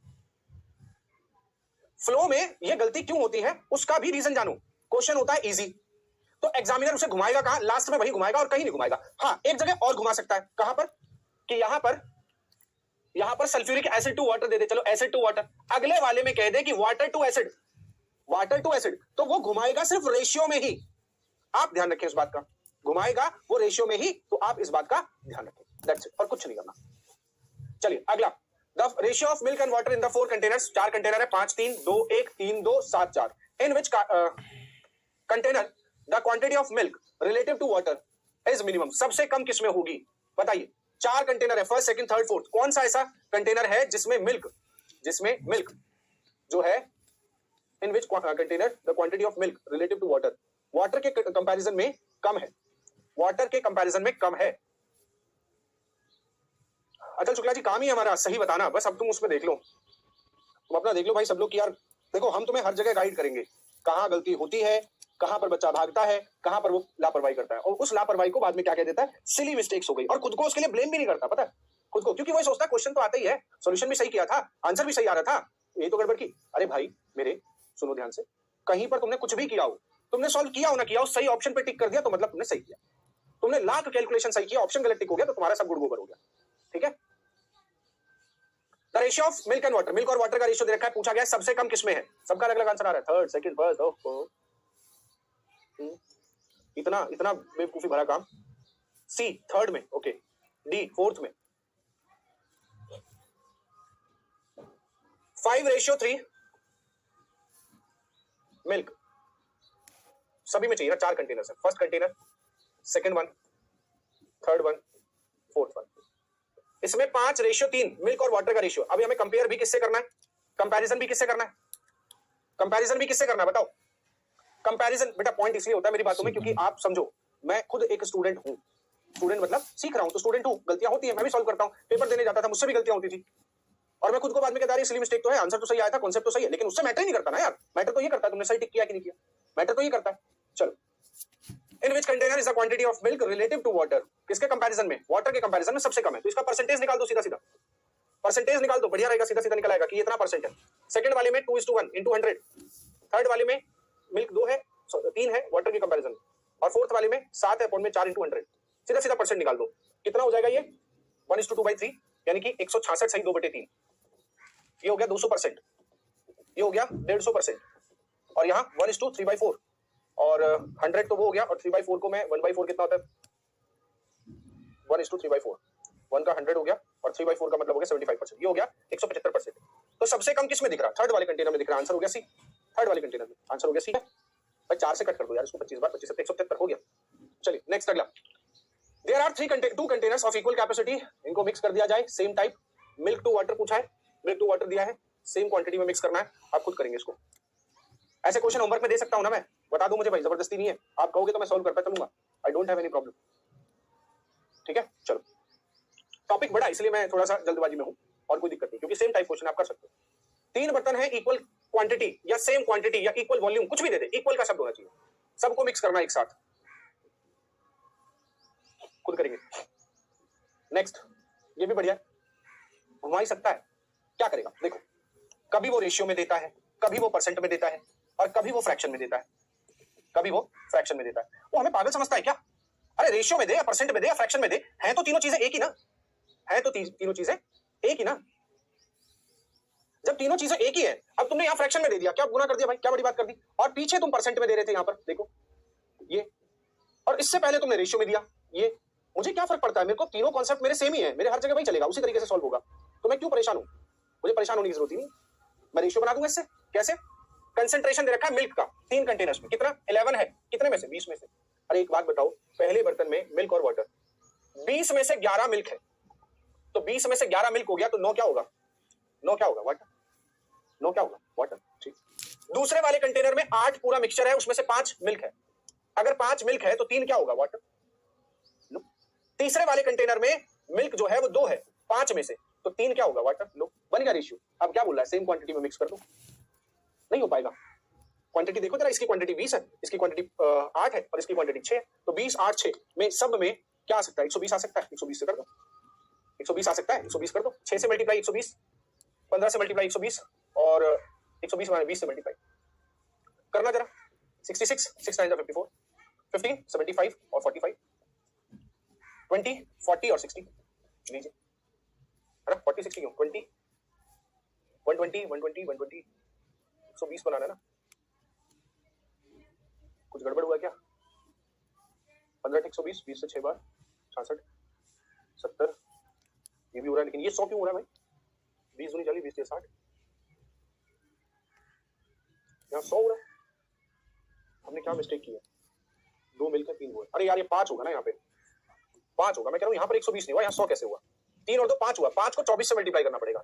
Flow में ये गलती क्यों होती है उसका भी रीजन जानो। क्वेश्चन होता है इजी, तो एग्जामिनर उसे घुमाएगा कहां? लास्ट में वही घुमाएगा और कहीं नहीं घुमाएगा। हाँ एक जगह और घुमा सकता है, कहां पर? कि यहां पर सल्फ्यूरिक एसिड टू वाटर दे दे, चलो एसिड टू वाटर, अगले वाले में कह दे कि water to acid, water to acid, तो वो घुमाएगा सिर्फ रेशियो में ही। आप ध्यान रखें इस बात का, घुमाएगा वो रेशियो में ही, तो आप इस बात का ध्यान रखें, दैट्स इट, और कुछ नहीं करना। चलिए अगला, the ratio of milk and water in the 4 containers, 4 container है, 5 3 2 1 3 2 7 4, in which container the quantity of milk relative to water is minimum, सबसे कम किसमें होगी बताइए। 4 कंटेनर है, फर्स्ट सेकंड थर्ड फोर्थ, कौन सा ऐसा कंटेनर है जिसमें मिल्क जो है, in which container the quantity of milk relative to water, water के कंपैरिजन में कम है, वाटर के कंपैरिजन में कम है। अचल शुक्ला जी काम ही हमारा सही बताना, बस अब तुम उसमें देख लो, तुम अपना देख लो भाई सब लोग कि यार देखो हम तुम्हें हर जगह गाइड करेंगे, कहां गलती होती है, कहां पर बच्चा भागता है, कहां पर वो लापरवाही करता है, और उस लापरवाही को बाद में क्या कह देता है, सिली मिस्टेक्स हो गई, और खुद को उसके लिए ब्लेम भी नहीं करता, पता है खुद को, क्योंकि वो सोचता है क्वेश्चन तो आता ही है, सॉल्यूशन भी सही किया था, आंसर भी सही आ रहा था, यही तो गड़बड़ की। अरे भाई मेरे सुनो ध्यान से, कहीं पर तुमने कुछ भी किया हो, तुमने सॉल्व किया हो ना किया हो, सही ऑप्शन पे टिक कर दिया तो मतलब तुमने सही किया, तुमने लाख कैलकुलेशन सही किया, ऑप्शन गलत टिक हो गया तो तुम्हारा सब गुड़ गोबर हो गया, ठीक है। The ratio of milk and water, milk और वाटर का रेशियो दे रखा है, पूछा गया है सबसे कम किसमें है, सबका अलग अलग आंसर आ रहा है, थर्ड सेकंड फर्स्ट, इतना बेवकूफी भरा काम। सी थर्ड में, ओके, डी फोर्थ में, 5:3 मिल्क, सभी में चाहिए ना, 4 कंटेनर है, first container, second one, third one, fourth one, इसमें 5:3 मिल्क और वाटर का रेशियो। अभी हमें कंपेयर भी किससे करना है, कंपैरिजन भी किससे करना है, कंपैरिजन भी किससे करना है बताओ। कंपैरिजन बेटा पॉइंट इसलिए होता है मेरी बातों में क्योंकि आप समझो मैं खुद एक स्टूडेंट हूं, स्टूडेंट मतलब सीख रहा हूं, तो स्टूडेंट हूं, गलतियां होती है, मैं भी सॉल्व करता हूं, पेपर देने जाता था मुझसे भी गलतियां होती थी, और मैं खुद को बाद में कहता रही इसलिए मिस्टेक तो है, आंसर तो सही आया था, कॉन्सेप्ट तो सही है, लेकिन उससे मैटर ही नहीं करता ना यार, मैटर तो ये करता है तुमने सही टिक किया कि नहीं किया, मैटर तो ये करता है। चलो, in which container is the quantity of milk relative to water, किसके कंपैरिजन में, वाटर के कंपैरिजन में सबसे कम है, तो इसका परसेंटेज निकाल दो, सीधा सीधा परसेंटेज निकाल दो, बढ़िया रहेगा, सीधा सीधा निकल आएगा कि इतना परसेंट है। सेकंड वाले में 2:1 into 100, थर्ड वाले में मिल्क 2 है, 3 है वाटर के कंपैरिजन, और फोर्थ वाले में 7 है, पॉइंट में 4 into 100, सीधा सीधा परसेंट निकाल दो, कितना हो जाएगा ये 1:2/3, यानी कि 166 सही 2/3, ये हो गया 200%, ये हो गया 150%, और यहाँ 1:3/4, और 100 तो वो हो गया, और 3/4 को मैं 1/4 कितना होता है, 1:3/4, 1 का 100 हो गया, और 3/4 का मतलब हो गया 75%, ये हो गया 175%। तो सबसे कम किस में दिख रहा है, थर्ड वाले कंटेनर में दिख रहा है, आंसर हो गया सी, थर्ड वाले कंटेनर में आंसर हो गया सी। भाई 4 से कट कर दो यार इसको, 25 बार 25 173 हो गया। चलिए नेक्स्ट अगला, there are 2 containers of equal capacity, इनको मिक्स कर दिया जाए, same type, milk to water पूछा है, मिल्क टू वाटर दिया है, सेम क्वांटिटी में मिक्स करना है, आप खुद करेंगे इसको, ऐसे क्वेश्चन होमवर्क में दे सकता हूं ना मैं, बता दूं मुझे भाई, जबरदस्ती नहीं है, आप कहोगे तो मैं सॉल्व करता चलूंगा, I don't have any problem, ठीक है। चलो टॉपिक बड़ा इसलिए मैं थोड़ा सा जल्दबाजी में हूं, और कोई दिक्कत नहीं, क्योंकि सेम टाइप क्वेश्चन आप कर सकते हो। 3 बर्तन है, इक्वल क्वांटिटी या सेम क्वांटिटी या इक्वल वॉल्यूम, कुछ भी दे दे, इक्वल का शब्द होना चाहिए, सबको मिक्स करना एक साथ, खुद करेंगे। नेक्स्ट, ये भी बढ़िया, घुमा ही सकता है, क्या करेगा देखो, कभी वो रेशियो में देता है, कभी वो परसेंट में देता है, और कभी वो फ्रैक्शन में देता है, कभी वो फ्रैक्शन में देता है। वो हमें पागल समझता है क्या, अरे रेशियो में दे या परसेंट में दे या फ्रैक्शन में दे, है तो तीनों चीजें एक ही ना, है तो तीनों चीजें एक ही ना, जब तीनों चीजें एक ही है, अब तुमने यहाँ फ्रैक्शन में दे दिया, क्या गुना कर दिया भाई, क्या बड़ी बात कर दी, और पीछे तुम परसेंट में दे रहे थे, यहाँ पर देखो ये, और इससे पहले तुमने रेशियो में दिया ये, मुझे क्या फर्क पड़ता है, मेरे को तीनों कॉन्सेप्ट मेरे सेम ही है, मेरे हर जगह वही चलेगा, उसी तरीके से सॉल्व होगा, तो मैं क्यों परेशान हूं, मुझे परेशान होने की जरूरत ही नहीं, मैं रेशियो बना दूंगा इससे, कैसे, कंसेंट्रेशन दे रखा है मिल्क का 3 कंटेनर्स में, कितना 11 है, कितने में से 20 में से, अरे एक बात बताओ, पहले बर्तन में मिल्क और वाटर, 20 में से 11 मिल्क है, तो 20 में से 11 मिल्क हो गया, तो 9 क्या होगा, 9 क्या होगा, वाटर, 9 क्या होगा, वाटर, ठीक। दूसरे वाले कंटेनर में 8 पूरा मिक्सचर है, उसमें से 5 मिल्क है, अगर 5 मिल्क है तो 3 क्या होगा, वाटर। तीसरे वाले कंटेनर में मिल्क जो है वो 2 है 5 में से, तो 3 क्या होगा, वाटर, लो बन गया रेशियो। अब क्या बोल रहा है, सेम क्वांटिटी में मिक्स कर दो, नहीं हो पाएगा, क्वांटिटी देखो जरा, इसकी क्वांटिटी 20 है, इसकी क्वांटिटी 8 है, और इसकी क्वांटिटी 6 है, तो 20 8 6 में सब में क्या आ सकता है, 120 आ सकता है, 120 से कर दो, 120 आ सकता है, 120 कर दो, 6 से मल्टीप्लाई 120, 15 से मल्टीप्लाई 120, और 120 माइनस 20 से मल्टीप्लाई करना जरा, 66 6 9 54, 15 75 और 45, 20 40 और 60 लीजिए, है ना, 40 60 क्यों, 20 120 120 120 120 बनाना है ना, कुछ गड़बड़ हुआ क्या, 15 × 120, 20 से 6 बार 66, 70, ये भी हो रहा है, लेकिन ये 100 क्यों हो रहा है भाई? 20 दूनी 40, 20 60, यहाँ 100 हो रहा है। हमने क्या मिस्टेक की है? 2 मिलकर 3 हुआ। अरे यार ये 5 होगा ना, यहाँ पे 5 होगा। मैं कह रहा हूँ यहाँ पर 120 नहीं हुआ, यहाँ 100 कैसे हुआ? 3 और 2 5 हुआ। 5 को 24 से मल्टीप्लाई करना पड़ेगा,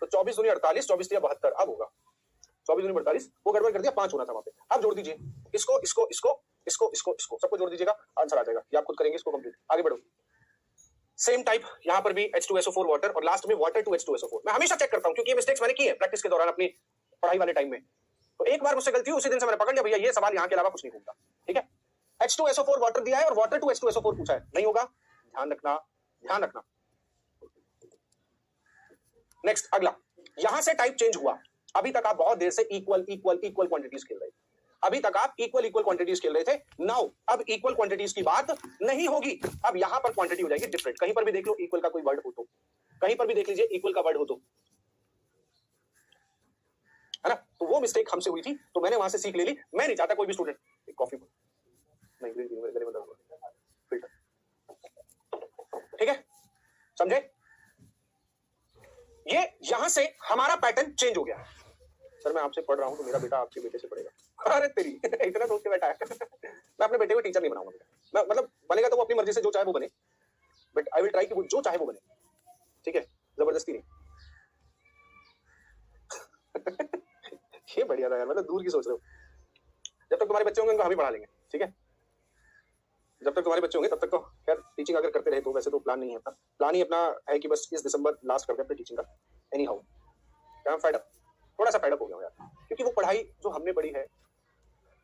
तो 24 दूनी 48, 24 या 72, अब होगा 24 दूनी 48। वो गड़बड़ कर दिया, 5 होना था वहां पे। अब जोड़ दीजिए इसको इसको इसको इसको इसको इसको, सबको जोड़ दीजिएगा, आंसर आ जाएगा। ये आप खुद करेंगे इसको कंप्लीट। आगे बढ़ो। सेम टाइप यहाँ पर भी H2SO4 वाटर और लास्ट में वाटर टू H2SO4। मैं हमेशा चेक करता हूँ क्योंकि ये मिस्टेक्स मैंने की है प्रैक्टिस के दौरान अपनी पढ़ाई वाले टाइम में। तो एक बार मुझसे गलती हुई, उसी दिन से मैंने पकड़ लिया भैया ये सवाल यहाँ के अलावा कुछ नहीं घूमता। ठीक है, H2SO4 वाटर दिया है और वाटर टू H2SO4 पूछा है, नहीं होगा, ध्यान रखना ध्यान रखना। नेक्स्ट अगला, यहां से टाइप चेंज हुआ। अभी तक आप बहुत देर से इक्वल इक्वल इक्वल क्वांटिटीज खेल रहे थे। अभी तक आप इक्वल इक्वल क्वांटिटीज खेल रहे थे। नाउ अब इक्वल क्वांटिटीज की बात नहीं होगी, अब यहां पर क्वांटिटी हो जाएगी डिफरेंट। कहीं पर भी देख लो इक्वल का कोई वर्ड हो तो, कहीं पर भी देख लीजिए इक्वल का वर्ड हो तो, है ना? तो वो मिस्टेक हमसे हुई थी, तो मैंने वहां से सीख ले ली। मैं नहीं चाहता कोई भी स्टूडेंट एक कॉफी नहीं, फिल्टर, ठीक है, समझे? ये यहां से हमारा पैटर्न चेंज हो गया। सर मैं आपसे पढ़ रहा हूं तो मेरा बेटा आपके बेटे से पढ़ेगा। अरे तेरी इतना सोच के बैठा है। मैं अपने बेटे को टीचर नहीं बनाऊंगा बेटा। मैं मतलब बनेगा तो वो अपनी मर्जी से जो चाहे वो बने, बट आई विल ट्राई कि वो जो चाहे वो बने, ठीक है, जबरदस्ती नहीं। ये बढ़िया था यार, मतलब दूर की सोच रहे हो। जब तक तुम्हारे बच्चे होंगे उनको हम ही पढ़ा लेंगे, ठीक है? जब तक तुम्हारे बच्चे होंगे तब तक तो खैर टीचिंग अगर करते रहे तो, वैसे तो प्लान नहीं है अपना। प्लान ही अपना है कि बस इस दिसंबर लास्ट कर दे अपने टीचिंग का। एनी हाउ क्या फाइड अप, थोड़ा सा फाइड अप हो गया यार, क्योंकि वो पढ़ाई जो हमने पढ़ी है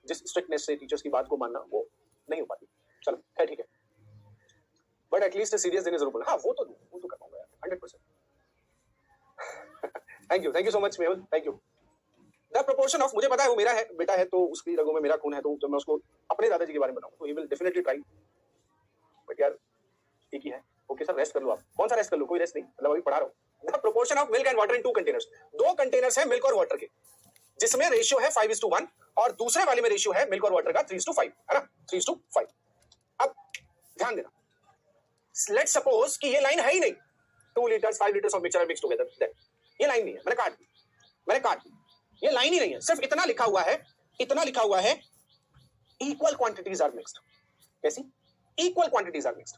जिस स्ट्रिक्टनेस से टीचर्स की बात को मानना, वो नहीं हो पाती। चलो खैर ठीक है, बट एटलीस्ट सीरियस देने जरूर बोला। हाँ वो तो कर पाऊंगा यार 100%। Thank you so much Mehul, thank you. The proportion of, मुझे पता है वो मेरा है बेटा है तो उसकी रगों में मेरा खून है, तो जब मैं उसको अपने दादाजी के बारे में बताऊंगा तो he will definitely try. But यार एक ही है। ओके सर रेस्ट कर लो आप। कौन सा रेस्ट कर लो? कोई रेस्ट नहीं, मतलब अभी पढ़ा रहा हूं। The proportion of milk and water in 2 containers. 2 containers है मिल्क और वाटर के, जिसमें रेशियो है 5:1 और दूसरे वाले में रेशियो है मिल्क और वाटर का 3:5, है ना? 3:5। अब ध्यान देना, लेट्स सपोज कि ये लाइन है ही नहीं, 2 litres 5 litres of mixture mix together, ये लाइन नहीं है, मैंने काट दी, ये लाइन ही नहीं है। सिर्फ इतना लिखा हुआ है इक्वल क्वांटिटीज आर मिक्स्ड। कैसी? Equal quantities are mixed.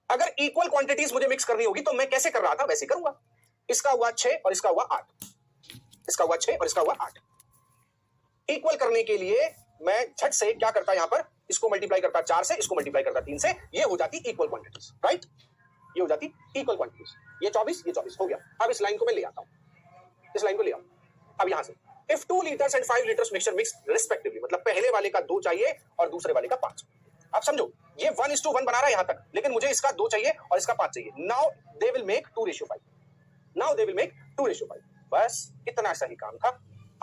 अगर इक्वल क्वांटिटीज मुझे मिक्स करनी होगी तो मैं कैसे कर रहा था वैसे करूंगा। इसका हुआ 6 और इसका हुआ 8, इसका हुआ 6 और इसका हुआ 8। इक्वल करने के लिए मैं झट से क्या करता, यहां पर इसको मल्टीप्लाई करता 4 से, इसको मल्टीप्लाई करता 3 से, ये हो जाती इक्वल क्वांटिटीज, राइट? ये हो जाती इक्वल क्वांटिटीज। ये 24 हो गया। अब इस लाइन को मैं ले आता हूं, इस लाइन को ले आओ। अब यहां से if 2 litres and 5 litres mixture mix respectively, मतलब पहले वाले का 2 चाहिए और दूसरे वाले का 5। अब समझो ये 1:1 बना रहा है यहां तक, लेकिन मुझे इसका 2 चाहिए और इसका 5 चाहिए। Now they will make 2:5। Now they will make 2:5। बस इतना सही काम था।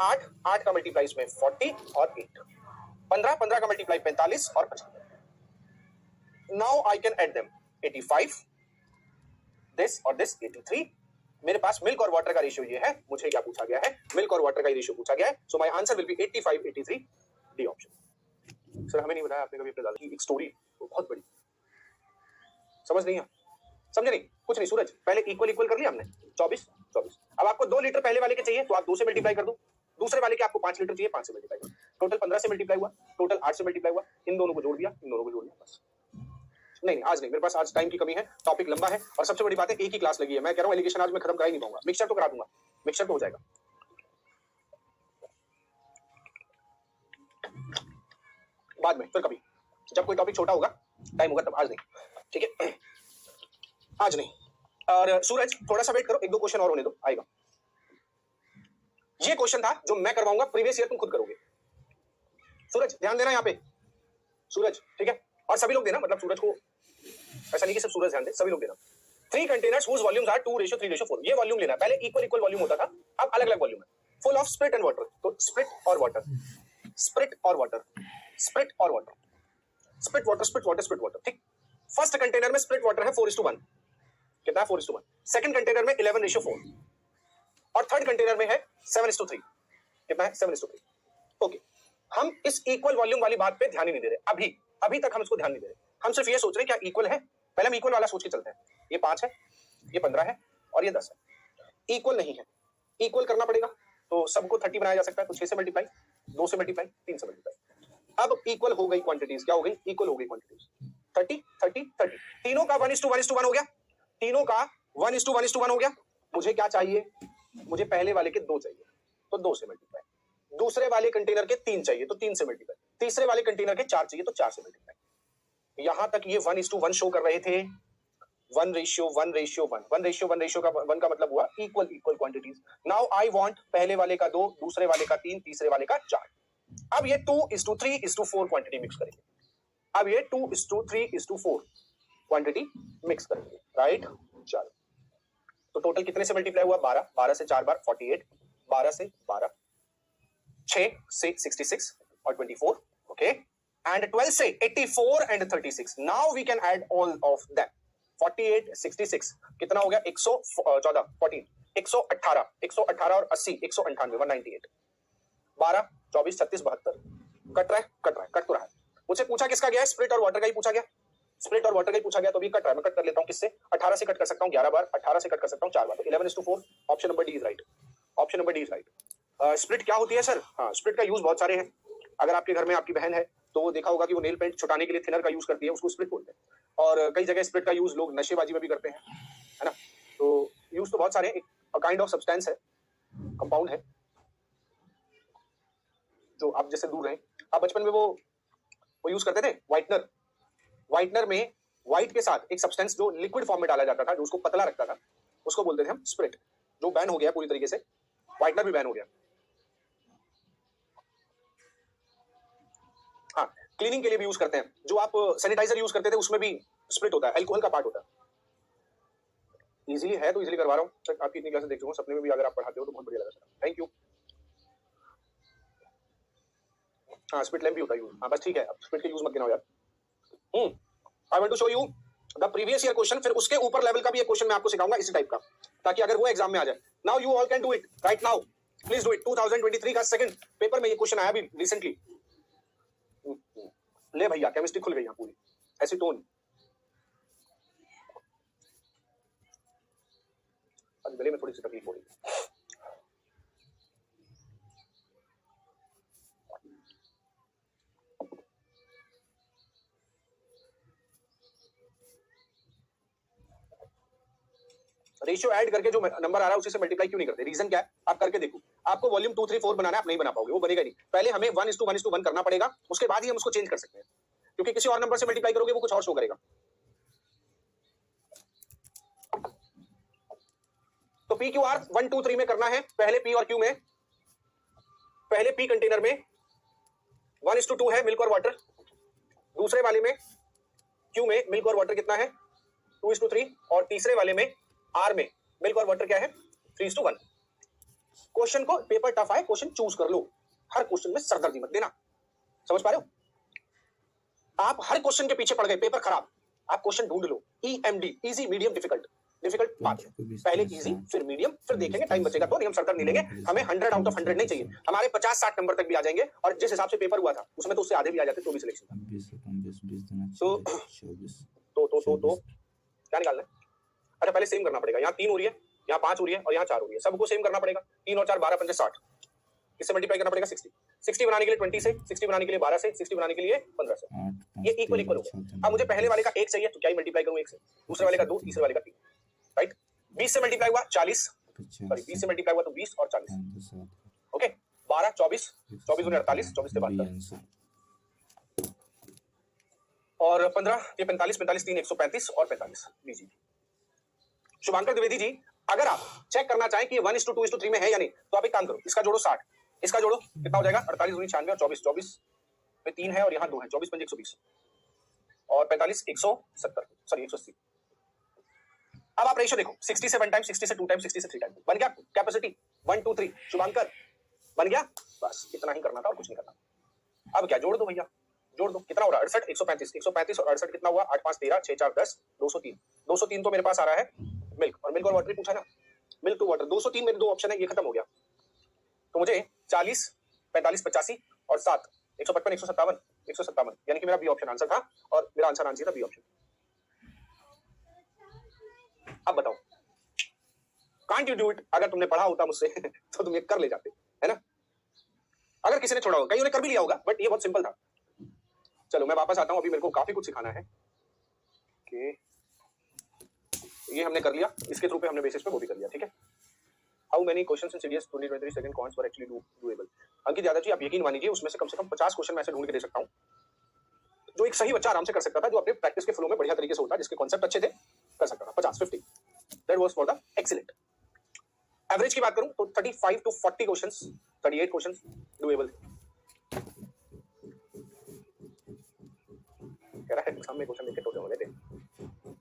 8 का मल्टीप्लाई इसमें 40 और 8, 15 का मल्टीप्लाई 45 और 75। Now I can add them 85, this और दिस 83। मेरे पास मिल्क और वाटर का रेशियो ये है। मुझे क्या पूछा गया है? मिल्क और वाटर का रेशियो पूछा गया है। So my answer will B 85, 83, D option. Sir हमें नहीं बताया आपने कभी अपने दादा की एक स्टोरी, वो बहुत बड़ी, समझ नहीं है? समझे नहीं? कुछ नहीं सूरज, पहले इक्वल कर लिया हमने 24। अब आपको 2 लीटर पहले वाले के चाहिए तो आप 2 से मल्टीप्लाई कर दो, दूसरे वाले के आपको 5 लीटर चाहिए, 5 से मल्टीप्लाई कर दो। टोटल 15 से मल्टीप्लाई हुआ, टोटल 8 से मल्टीप्लाई हुआ, इन दोनों को जोड़ दिया, बस। नहीं आज नहीं, मेरे पास आज टाइम की कमी है, टॉपिक लंबा है और सबसे बड़ी बात है एक ही क्लास लगी है। मैं कह रहा हूं एलिगेशन आज मैं खत्म करा ही नहीं पाऊंगा। मिक्सचर तो करा दूंगा, मिक्सचर तो हो जाएगा। बाद में फिर कभी जब कोई टॉपिक छोटा होगा, टाइम होगा तब, आज नहीं, ठीक है? आज नहीं। और सूरज थोड़ा सा वेट करो, 1-2 क्वेश्चन और होने दो, आएगा। ये क्वेश्चन था जो मैं करवाऊंगा, प्रीवियस ईयर तुम खुद करोगे। सूरज ध्यान देना यहाँ पे, सूरज, ठीक है? और सभी लोग देना, मतलब सूरज को ऐसा नहीं कि सिर्फ सूरज ध्यान दे, सभी लोग देना। 3 कंटेनर्स हुज वॉल्यूम्स आर 2:3:4। ये वॉल्यूम लेना, पहले इक्वल वॉल्यूम होता था, अब अलग-अलग वॉल्यूम है। Full of spirit and water, तो स्प्रिट और वाटर, स्प्रिट और वाटर, स्प्रिट और वाटर, स्प्रिट वाटर, ठीक? फर्स्ट कंटेनर में स्प्रिट वाटर है 4:1, कितना है? 4:1। सेकंड कंटेनर में 11:4 और थर्ड कंटेनर में है 7:3, कितना है? 7:3। ओके, हम इस इक्वल वॉल्यूम वाली बात पे ध्यान ही नहीं दे रहे अभी। अभी तक हम इसको ध्यान नहीं दे रहे, हम सिर्फ ये सोच रहे हैं क्या इक्वल है, पहले हम इक्वल वाला सोच के चलते हैं। ये 5 है, ये 15 है और ये 10 है। इक्वल नहीं है, इक्वल करना पड़ेगा, तो सबको 30 बनाया जा सकता है, तो 6 से मल्टीप्लाई, 2 से मल्टीप्लाई, 3 से मल्टीप्लाई। अब इक्वल हो गई क्वांटिटीज, क्या हो गई, इक्वल हो गई क्वांटिटीज। 30 30 30, तीनों का 1:1:1 हो गया, तीनों का 1:1:1 हो गया। मुझे क्या चाहिए, मुझे पहले वाले के 2 चाहिए, तो 2 से मल्टीप्लाई, दूसरे वाले कंटेनर के 3 चाहिए, तो 3 से मल्टीप्लाई, तीसरे वाले कंटेनर के 4 चाहिए, तो 4 से मल्टीप्लाई। यहां तक ये 1:1 शो कर रहे थे, 1:1:1, 1:1 का मतलब हुआ equal equal quantities. Now I want पहले वाले का 2, दूसरे वाले का 3, तीसरे वाले का 4। अब ये 2:3:4 क्वांटिटी मिक्स करेंगे, अब ये 2:3:4 क्वांटिटी मिक्स करेंगे, राइट। चलो, तो टोटल कितने से मल्टीप्लाई हुआ, 12, 12 से 4 बार 48, 12 से 12, 6 से 66 और 24, ओके, एंड 12 से 84 and 36। Now we can add all of that. 48 66 कितना हो गया, 114, 14 118, 118 और 80 198, 198, 12 24 36 72, कट रहा है, कट तो रहा है। मुझे पूछा किसका गया है, स्प्लिट और वाटर का ही पूछा गया, स्प्लिट और वाटर का ही पूछा गया, तो भी कट रहा है। मैं कट कर लेता हूं, किससे, 18 से कट कर सकता हूं 11 बार, 18 से कट कर सकता हूं 4 बार, तो 11:4। Option number D is right, option number D is right. Split क्या होती है सर, हाँ, स्प्लिट का यूज बहुत सारे हैं। अगर आपके घर में आपकी बहन है तो वो देखा होगा कि वो नेल पेंट छुटाने के लिए थिनर का यूज करती है, उसको स्प्लिट बोलते हैं। और कई जगह स्प्लिट का यूज लोग नशेबाजी में भी करते हैं, है ना। तो यूज तो बहुत सारे, एक काइंड ऑफ सब्सटेंस है, कंपाउंड है, जो आप जैसे दूर रहे। आप बचपन में वो यूज करते थे व्हाइटनर, व्हाइटनर में व्हाइट के साथ एक सब्सटेंस जो लिक्विड फॉर्म में डाला जाता था, जो उसको पतला रखता था, उसको बोलते थे हम स्प्रिट, जो बैन हो गया पूरी तरीके से, व्हाइटनर भी बैन हो गया। हाँ, क्लीनिंग के लिए भी यूज करते हैं, जो आप सैनिटाइजर यूज करते थे उसमें भी स्प्रिट होता है, अल्कोहल का पार्ट होता है। इजीली है तो इजीली करवा रहा हूँ, आपकी इतनी क्लासेस देख चुका हूँ, सपने में भी अगर आप पढ़ाते हो तो बहुत बढ़िया लगा सर, थैंक यू। हाँ, स्प्लिट लैम्प भी होता है यूज, हाँ बस ठीक है, अब स्प्लिट के यूज मत गिनाओ यार। I want to show you the previous year question, फिर उसके ऊपर लेवल का भी एक क्वेश्चन मैं आपको सिखाऊंगा इसी टाइप का, ताकि अगर वो एग्जाम में आ जाए। Now you all can do it right now, please do it. 2023 का सेकंड पेपर में ये क्वेश्चन आया अभी रिसेंटली। ले भैया, केमिस्ट्री खुल गई यहाँ पूरी, एसीटोन। आज गले में थोड़ी सी तकलीफ हो रही है। रेशियो ऐड करके जो नंबर आ रहा है उसी से मल्टीप्लाई क्यों नहीं करते, रीजन क्या है, आप करके देखो। आपको वॉल्यूम 2 3 4 बनाना है, आप नहीं बना पाओगे, वो बनेगा नहीं। पहले हमें 1:1:1 करना पड़ेगा, उसके बाद ही हम उसको चेंज कर सकते हैं, क्योंकि किसी और नंबर से मल्टीप्लाई करोगे वो कुछ और शो करेगा। तो पी क्यू आर 1 2 3 में करना है, पहले पी और क्यू में, पहले पी कंटेनर में 1:2 है मिल्क और वाटर, दूसरे वाले में क्यू में मिल्क और वाटर कितना है 2:3, और तीसरे वाले में आर में मिल्क और वाटर क्या है 3:1। क्वेश्चन को, पेपर टफ आए क्वेश्चन चूज कर लो, हर क्वेश्चन में सरदर्दी मत देना, समझ पा रहे हो। आप हर क्वेश्चन के पीछे पड़ गए, पेपर खराब, आप क्वेश्चन ढूंढ लो, EMD, easy medium difficult, difficult बात है, पहले इजी फिर मीडियम फिर देखेंगे, टाइम बचेगा तो, नहीं हम सरदर्द नहीं लेंगे। हमें 100 आउट ऑफ 100 नहीं चाहिए, हमारे 50-60 नंबर तक भी आ जाएंगे, और जिस हिसाब से पेपर हुआ था उसमें तो उससे आधे भी आ जाते तो भी सिलेक्शन तो क्या निकालना है। अच्छा, पहले सेम करना पड़ेगा, यहाँ 3 हो रही है, यहाँ 5 हो रही है और यहाँ 4 हो रही है, सबको सेम करना पड़ेगा। 3 और 4 12 5 60, किससे मल्टीप्लाई करना पड़ेगा 60, 60 बनाने के लिए 20 से, 60 बनाने के लिए 12 से, 60 बनाने के लिए 15 से, ये इक्वल इक्वल हो गया। अब मुझे पहले वाले का 1 चाहिए, तो क्या ही मल्टीप्लाई करूं 1 से, दूसरे वाले का 2, तीसरे वाले का 3, राइट। 20 से मल्टीप्लाई हुआ 40, सॉरी 20 से मल्टीप्लाई हुआ तो 20 और 40, ओके। 12 24, 24 दूनी 48, 24 से 72 और 15 ये 45, 45 3 135 और 45 लीजिए। शुभांकर द्विवेदी जी, अगर आप चेक करना चाहें कि ये 1:2:3 में है या नहीं, तो आप एक काम करो, इसका जोड़ो 60, इसका जोड़ो कितना हो जाएगा 48 दूनी 96 और 24, 24 में 3 है और यहाँ 2 है, 24 5 120 और 45 170, सॉरी 180। अब आप रेशियो देखो, 60 से 1 टाइम, 60 से 2 टाइम, 60 से 3 टाइम, बन गया कैपेसिटी 1 2 3। शुभांकर बन गया, बस इतना ही करना था और कुछ नहीं करना। अब क्या, जोड़ दो भैया, जोड़ दो, कितना हो रहा है 68 135, 135 और 68 कितना हुआ 8 5 13 6 4 10 203, 203 तो मेरे पास आ रहा है मिल्क, और मिल्क और वाटर पूछा ना, मिल्क टू वाटर 203 मेरे 2 ऑप्शन है, ये खत्म हो गया। तो मुझे 40 45 85 और 7 155, 157, 157, यानी कि मेरा बी ऑप्शन आंसर था और मेरा आंसर आंसर था बी ऑप्शन। अब बताओ, कांट यू डू इट? अगर तुमने पढ़ा होता मुझसे तो तुम ये कर ले जाते, है ना? अगर किसी ने छोड़ा होगा, कईयों ने कर भी लिया होगा, बट ये बहुत सिंपल था। चलो मैं वापस आता हूं, अभी मेरे को काफी कुछ सिखाना है कि ये हमने कर लिया, इसके थ्रू पे हमने बेसिस पे वो भी कर लिया, ठीक है? How many questions in CDS 2023 second cons were actually doable? Ankit Yadav ji, आप यकीन मानिए उसमें से कम 50 क्वेश्चन मैं ऐसे ढूंढ के दे सकता हूं जो एक सही बच्चा आराम से कर सकता था, जो अपने प्रैक्टिस के फ्लो में बढ़िया तरीके से होता, जिसके कॉन्सेप्ट अच्छे थे, कर सकता था। 50 that was for the excellent. Average की बात करूं तो 35 टू 40 क्वेश्चंस, 38 क्वेश्चंस डूएबल थे। कह रहा है एग्जाम में क्वेश्चन देखे टोटे हो गए थे।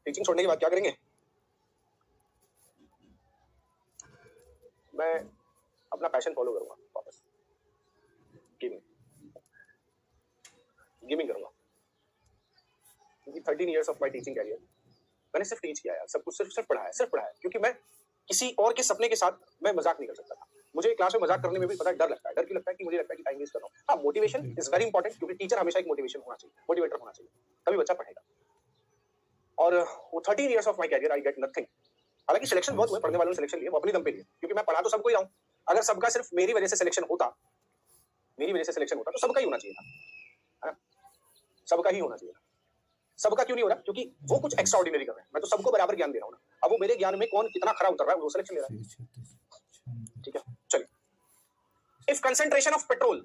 टीचिंग छोड़ने के बाद क्या करेंगे? मैं अपना पैशन फॉलो करूंगा, वापस गेमिंग करूंगा, क्योंकि 13 years of my teaching career मैंने सिर्फ टीच किया है, सब कुछ सिर्फ पढ़ाया, क्योंकि मैं किसी और के सपने के साथ मैं मजाक नहीं कर सकता था। मुझे क्लास में मजाक करने में भी पता है डर लगता है। डर क्यों लगता है? कि मुझे लगता है कि टाइम वेस्ट कर रहा हूं। हाँ, मोटिवेशन इज वेरी इंपॉर्टेंट, क्योंकि टीचर हमेशा एक मोटिवेटर होना चाहिए, तभी बच्चा पढ़ेगा। और वो 13 years of my career I get nothing. हालांकि सिलेक्शन बहुत हुए, पढ़ने वालों ने सिलेक्शन लिए, वो अपनी दम पे लिए, क्योंकि मैं पढ़ा तो सबको ही रहा हूं। अगर सबका सिर्फ मेरी वजह से सिलेक्शन होता तो सबका ही होना चाहिए था, है ना? सबका ही होना चाहिए था। सबका क्यों नहीं हो रहा? क्योंकि वो कुछ एक्स्ट्रा ऑर्डिनरी कर रहे हैं, मैं तो सबको बराबर ज्ञान दे रहा हूं ना। अब वो मेरे ज्ञान में कौन कितना खरा उतर रहा है वो सिलेक्शन ले रहा है, ठीक है? चलिए, इफ कंसंट्रेशन ऑफ पेट्रोल,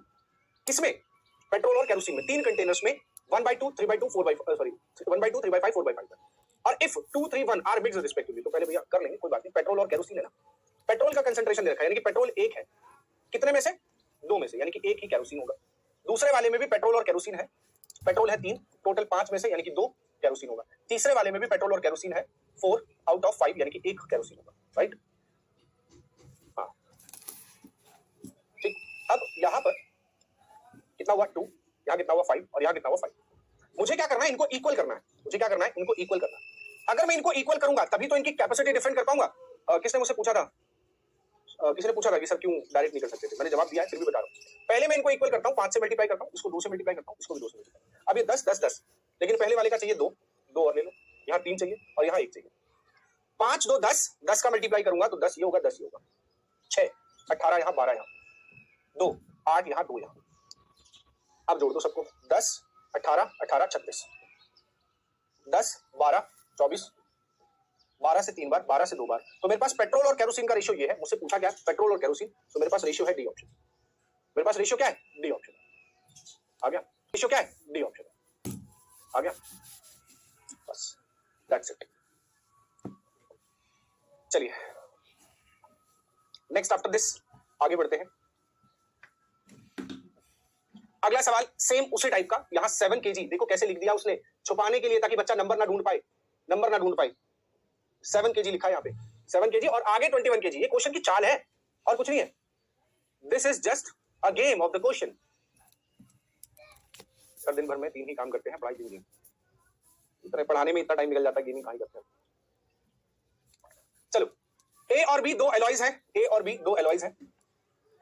किसमें? पेट्रोल और केरोसिन में, 3 कंटेनर्स में 1/2, 3/2, 4/5, सॉरी 1/2, 3/5, 4/5, और इफ 2, 3, 1 आर मिक्स्ड रिस्पेक्टिवली, तो पहले भैया कर लेंगे, कोई बात नहीं। पेट्रोल और केरोसिन है ना, पेट्रोल का कंसंट्रेशन दे रखा है, यानी कि पेट्रोल एक है, कितने में से? 2 में से, यानी कि एक ही केरोसिन होगा। दूसरे वाले में भी पेट्रोल और केरोसिन है, पेट्रोल है 3, टोटल 5 में से, यानी कि 2 केरोसिन होगा। तीसरे वाले में भी पेट्रोल और केरोसिन है, 4 आउट ऑफ 5, यानी कि 1 केरोसिन होगा, राइट? हाँ, ठीक। अब यहां पर कितना हुआ? 2, यहां कितना हुआ? 5, और यहां कितना हुआ? 5। मुझे क्या करना है? इनको इक्वल करना है। इनको इक्वल करना है। अगर मैं इनको इक्वल करूंगा तभी तो इनकी कैपेसिटी डिफेंड कर पाऊंगा। किसने मुझसे पूछा था? किसी ने पूछा था कि सर क्यों डायरेक्ट नहीं कर सकते थे? मैंने जवाब दिया है, फिर भी बता रहा हूं। पहले मैं इनको इक्वल करता हूं, 5 से मल्टीप्लाई करता हूं, इसको 2 से मल्टीप्लाई करता हूं, इसको भी 2 से मल्टीप्लाई। अब ये 10 10 10, लेकिन पहले वाले का चाहिए 2 2 और ले लो, यहां 3 चाहिए और यहां 1 चाहिए। 5 2 10, 10 का मल्टीप्लाई करूंगा तो 10 ये होगा, 10 ये होगा, 6 18 यहां, 12 यहां, 2 8 यहां, 2 यहां। अब जोड़ दो सबको, 10 18 18 36, 10 12 24, 12 से 3 बार, 12 से 2 बार। तो मेरे पास पेट्रोल और केरोसिन का रेशियो ये है। मुझसे पूछा क्या? पेट्रोल और केरोसिन, तो मेरे पास रेशियो है डी ऑप्शन। मेरे पास रेशियो क्या है? D option. आ गया? रेशियो क्या है? D option. आ गया? बस, दैट्स इट। चलिए, नेक्स्ट आफ्टर दिस आगे बढ़ते हैं। अगला सवाल सेम उसी टाइप का, यहां 7 kg, देखो कैसे लिख दिया उसने, छुपाने के लिए, ताकि बच्चा नंबर ना ढूंढ पाए, 7 kg लिखा है यहाँ पे, 7 kg, और आगे 21 kg। ये क्वेश्चन की चाल है और कुछ नहीं है। This is just a game of the question. Sir दिन भर में 3 ही काम करते हैं, पढ़ाई की गेम। इतने पढ़ाने में इतना टाइम निकल जाता है, गेमिंग कहाँ ही करते हैं। चलो, ए और बी 2 एलॉयज हैं, ए और बी 2 एलॉयज हैं,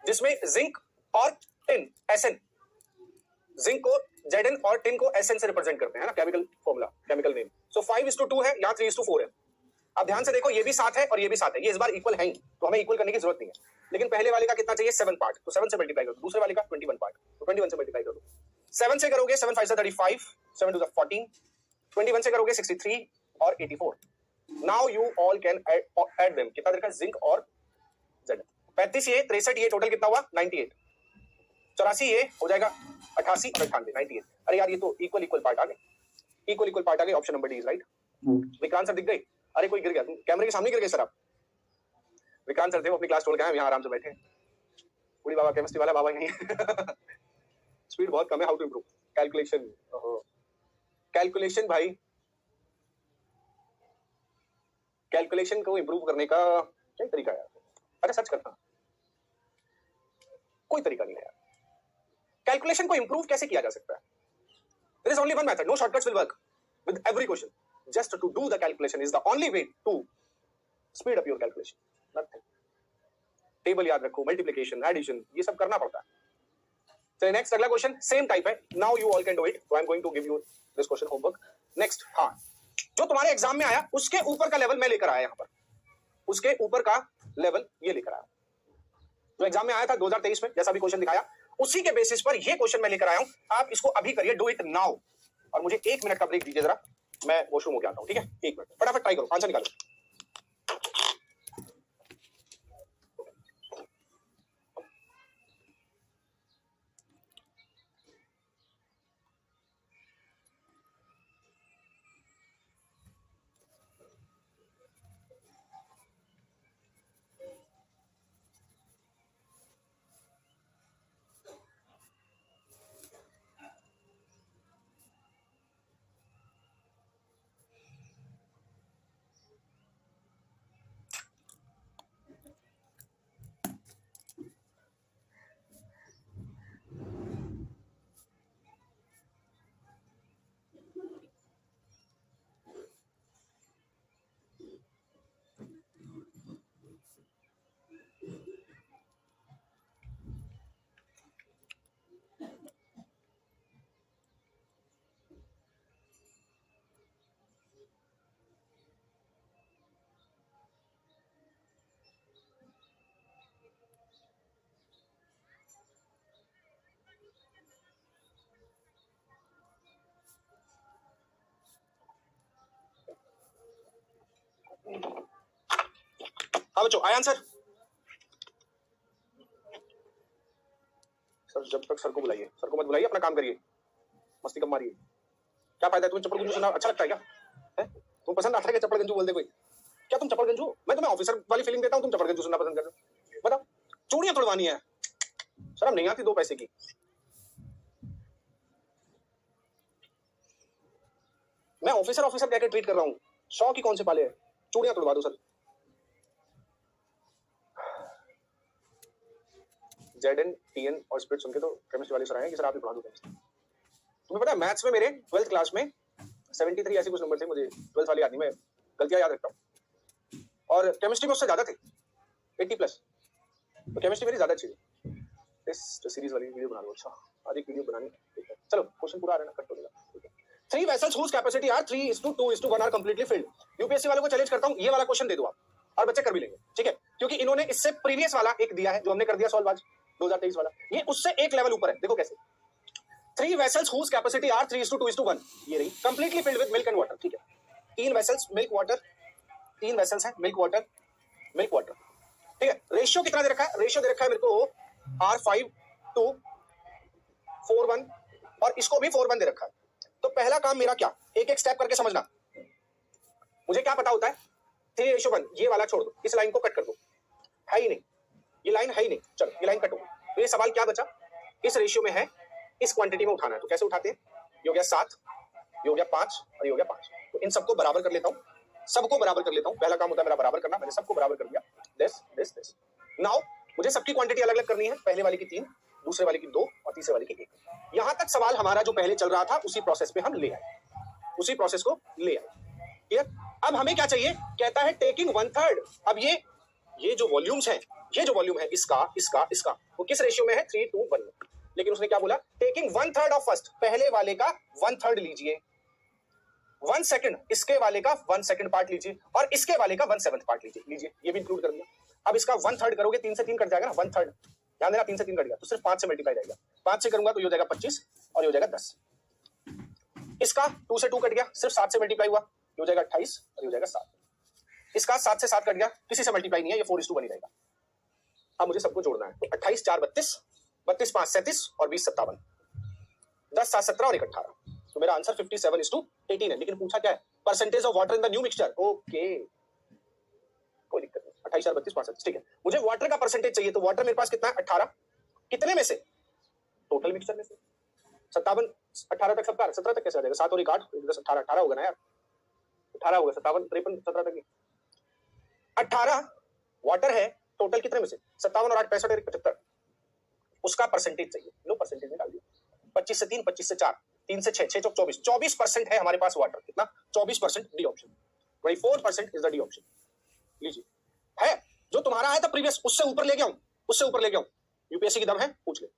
जिसमें जिंक और टिन, एसएन, जिंक को जेडन और टिन को एसएन से रिप्रेजेंट करते हैं ना, केमिकल फॉर्मूला, केमिकल नेम। सो 5:2 है, यहां 3:4 है। अब ध्यान से देखो, ये भी 7 है और ये भी 7 है, ये इस बार इक्वल है ही, तो हमें इक्वल करने की जरूरत नहीं है। लेकिन पहले वाले का कितना चाहिए? 7 पार्ट, तो 7 से मल्टीप्लाई कर दो। दूसरे वाले का 21 पार्ट, तो 21 से मल्टीप्लाई कर दो। 7 से करोगे 7 5 35, 7 2 14, 21 से करोगे 63 और 84। Now you all can add them. कितना देखा? जिंक और जेडन। 35 ये, 63 ये, टोटल कितना हुआ? 98। 84 ये हो जाएगा 88 और 98, 98। अरे यार, ये तो इक्वल पार्ट आ गए, इक्वल पार्ट आ गए। Option number D is right. Vikrant sir दिख गए? अरे कोई गिर गया, कैमरे के सामने गिर गए सर आप? विक्रांत सर थे, वो अपनी क्लास छोड़ के आए, यहाँ आराम से बैठे। पूरी बाबा केमिस्ट्री वाला बाबा यहीं स्पीड बहुत कम है। How to improve calculation? Calculation भाई, कैलकुलेशन को इंप्रूव करने का क्या तरीका है? अरे सर्च करना, कोई तरीका नहीं है यार। कैलकुलेशन को इंप्रूव कैसे किया जा सकता है? There is only one method. No shortcuts will work with every question. Just to do the calculation is the only way to speed up your calculation. Nothing. Table याद रखो, मल्टीप्लिकेशन, एडिशन, ये सब करना पड़ता है। चलिए नेक्स्ट अगला क्वेश्चन सेम टाइप है. Now you all can do it. So I am going to give you this question homework. Next, हाँ, जो तुम्हारे एग्जाम में आया उसके ऊपर का लेवल मैं लेकर आया यहां पर. उसके ऊपर का लेवल ये लेकर आया. जो एग्जाम में आया था 2023 में, जैसा भी क्वेश्चन दिखाया, उसी के बेसिस पर ये क्वेश्चन मैं लेकर आया हूं. आप इसको अभी करिए, डू इट नाउ. और मुझे 1 मिनट का ब्रेक दीजिए जरा, मैं वॉशरूम होके आता हूं. ठीक है, 1 मिनट, फटाफट ट्राई करो, आंसर निकालो. हाँ बच्चों, आया आंसर? सर जब तक सर को बुलाइए, सर को मत बुलाइए, अपना काम करिए, मस्ती कम मारिए. क्या फायदा है तुम्हें चप्पल गंजू सुनना अच्छा लगता है क्या? है तुम पसंद आता है क्या चप्पल गंजू बोलते कोई? क्या तुम चप्पल गंजू? मैं तुम्हें ऑफिसर वाली फीलिंग देता हूँ, तुम चप्पल गंजू सुनना पसंद करते हो? बताओ, चूड़ियां तोड़वानी है, शर्म नहीं आती 2 पैसे की? मैं ऑफिसर ऑफिसर कहकर ट्रीट कर रहा हूँ, 100 की कौन से पाले है? चूड़ियां तोड़वा दो सर. जेडएन टीएन और स्पिरिट सुन के तो केमिस्ट्री वाले सर आए कि सर आप ही पढ़ा दो केमिस्ट्री. तुम्हें पता है मैथ्स में मेरे 12th क्लास में 73 ऐसे कुछ नंबर थे, मुझे 12th वाली याद नहीं, मैं गलतियां याद रखता हूँ. और केमिस्ट्री में उससे ज्यादा थे, 80+. तो केमिस्ट्री मेरी ज्यादा अच्छी थी. इस सीरीज वाली वीडियो बना लो. अच्छा, आज एक वीडियो बनानी. चलो क्वेश्चन पूरा आ रहा है ना, कट हो जाएगा. 3 vessels whose capacity are 3:2:1 are completely filled. UPSC वालों को चैलेंज करता हूँ, ये वाला क्वेश्चन दे दो आप, और बच्चे कर भी लेंगे. ठीक है, क्योंकि इन्होंने इससे प्रीवियस वाला एक दिया है जो हमने कर दिया सॉल्व आज 2023 वाला, ये उससे एक लेवल ऊपर है. देखो कैसे. 3 vessels whose capacity are 3:2:1, ये रही, completely filled with milk and water. ठीक है, 3 vessels milk water, 3 vessels है milk water, milk water. ठीक है, रेशियो कितना दे रखा है? रेशियो दे रखा है मेरे को R5:4:1, और इसको भी 4:1 दे रखा है. तो पहला काम मेरा क्या, एक एक स्टेप करके समझना. मुझे क्या पता होता है? 3:1, ये वाला छोड़ दो, इस लाइन को कट कर दो, है ही नहीं, ये लाइन है ही नहीं, चलो ये लाइन कट हो गई. तो ये सवाल क्या बचा? इस रेशियो में है, इस क्वांटिटी में उठाना है. तो कैसे उठाते हैं? ये हो गया 7, ये हो गया 5 और ये हो गया 5. तो इन सबको बराबर कर लेता हूँ, सबको बराबर कर लेता हूँ. पहला काम होता है मेरा बराबर करना, मैंने सबको बराबर कर दिया. दिस. नाउ मुझे सबकी क्वांटिटी अलग अलग करनी है. पहले वाले की 3, दूसरे वाले की 2 और तीसरे वाले की 1. यहां तक सवाल हमारा जो पहले चल रहा था उसी प्रोसेस पे हम ले आए, उसी प्रोसेस को ले आए. क्लियर? अब हमें क्या चाहिए? कहता है टेकिंग 1/3. अब ये जो वॉल्यूम्स हैं, ये जो वॉल्यूम है इसका इसका इसका, वो किस रेशियो में है? 3:1 में. लेकिन उसने क्या बोला? टेकिंग 1/3 ऑफ फर्स्ट, पहले वाले का 1/3 लीजिए, 1 सेकंड इसके वाले का 1 सेकंड पार्ट लीजिए, और इसके वाले का 1/7 पार्ट लीजिए. ये भी इंक्लूड कर दिया. अब इसका 1/3 करोगे, 3 से 3 कट जाएगा ना, 1/3. ध्यान देना, 3 से 3 कट गया तो सिर्फ 5 से मल्टीप्लाई जाएगा. 5 से करूंगा तो ये हो जाएगा 25 और ये हो जाएगा 10. इसका 2 से 2 कट गया, सिर्फ 7 से मल्टीप्लाई हुआ, ये हो जाएगा 28 और ये हो जाएगा 7. इसका 7 से 7 कट गया, किसी से मल्टीप्लाई नहीं है, ये 4:1 ही रहेगा. अब मुझे सबको जोड़ना है. तो 28 4 32, 32 5 37 और 20 57, 10 7 17 और 1 18. तो मेरा आंसर 57:18 है. लेकिन पूछा क्या है? Percentage of water in the new mixture. Okay, कोई दिक्कत नहीं. 28 4 32 5 37. ठीक है, मुझे वाटर का परसेंटेज चाहिए. तो वाटर मेरे पास कितना है? 18. कितने में से? टोटल मिक्सचर में से. 57 18 तक सबका, 17 तक कैसे आ जाएगा? 7 और 1 8, 10 18 18 होगा ना यार. 18 होगा, 57 53 17 तक. 18 वाटर है, टोटल कितने में से? 57 और 8 65 और 75. उसका परसेंटेज चाहिए. लो परसेंटेज निकाल दिया. 25 से 3, 25 से 4, 3 से 6, 6 चौक 24, 24% है हमारे पास वाटर. कितना? 24%. D option. 24% is the D option. लीजिए, है जो तुम्हारा है था प्रीवियस, उससे ऊपर ले गया हूं, उससे ऊपर ले गया हूं. यूपीएससी की दम है, पूछ ले.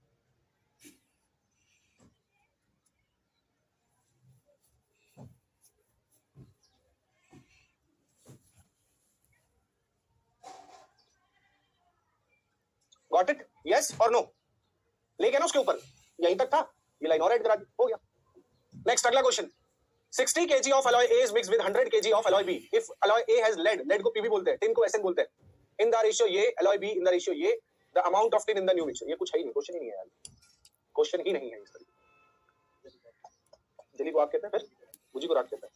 Got it? यस और नो? लेके ना उसके ऊपर, यहीं तक था, ये लाइन और ऐड करा दी, हो गया। नेक्स्ट अगला question, 60 kg of alloy A is mixed with 100 kg of alloy B. If alloy A has lead, lead को PB बोलते हैं, tin को SN बोलते हैं, in the ratio ये, alloy B in the ratio ये, the amount of tin in the new mixture. ये कुछ है ही नहीं, क्वेश्चन ही नहीं है यार, क्वेश्चन ही नहीं है इसका। जली को आप कहते हैं, फिर मुझे को रात कहते हैं,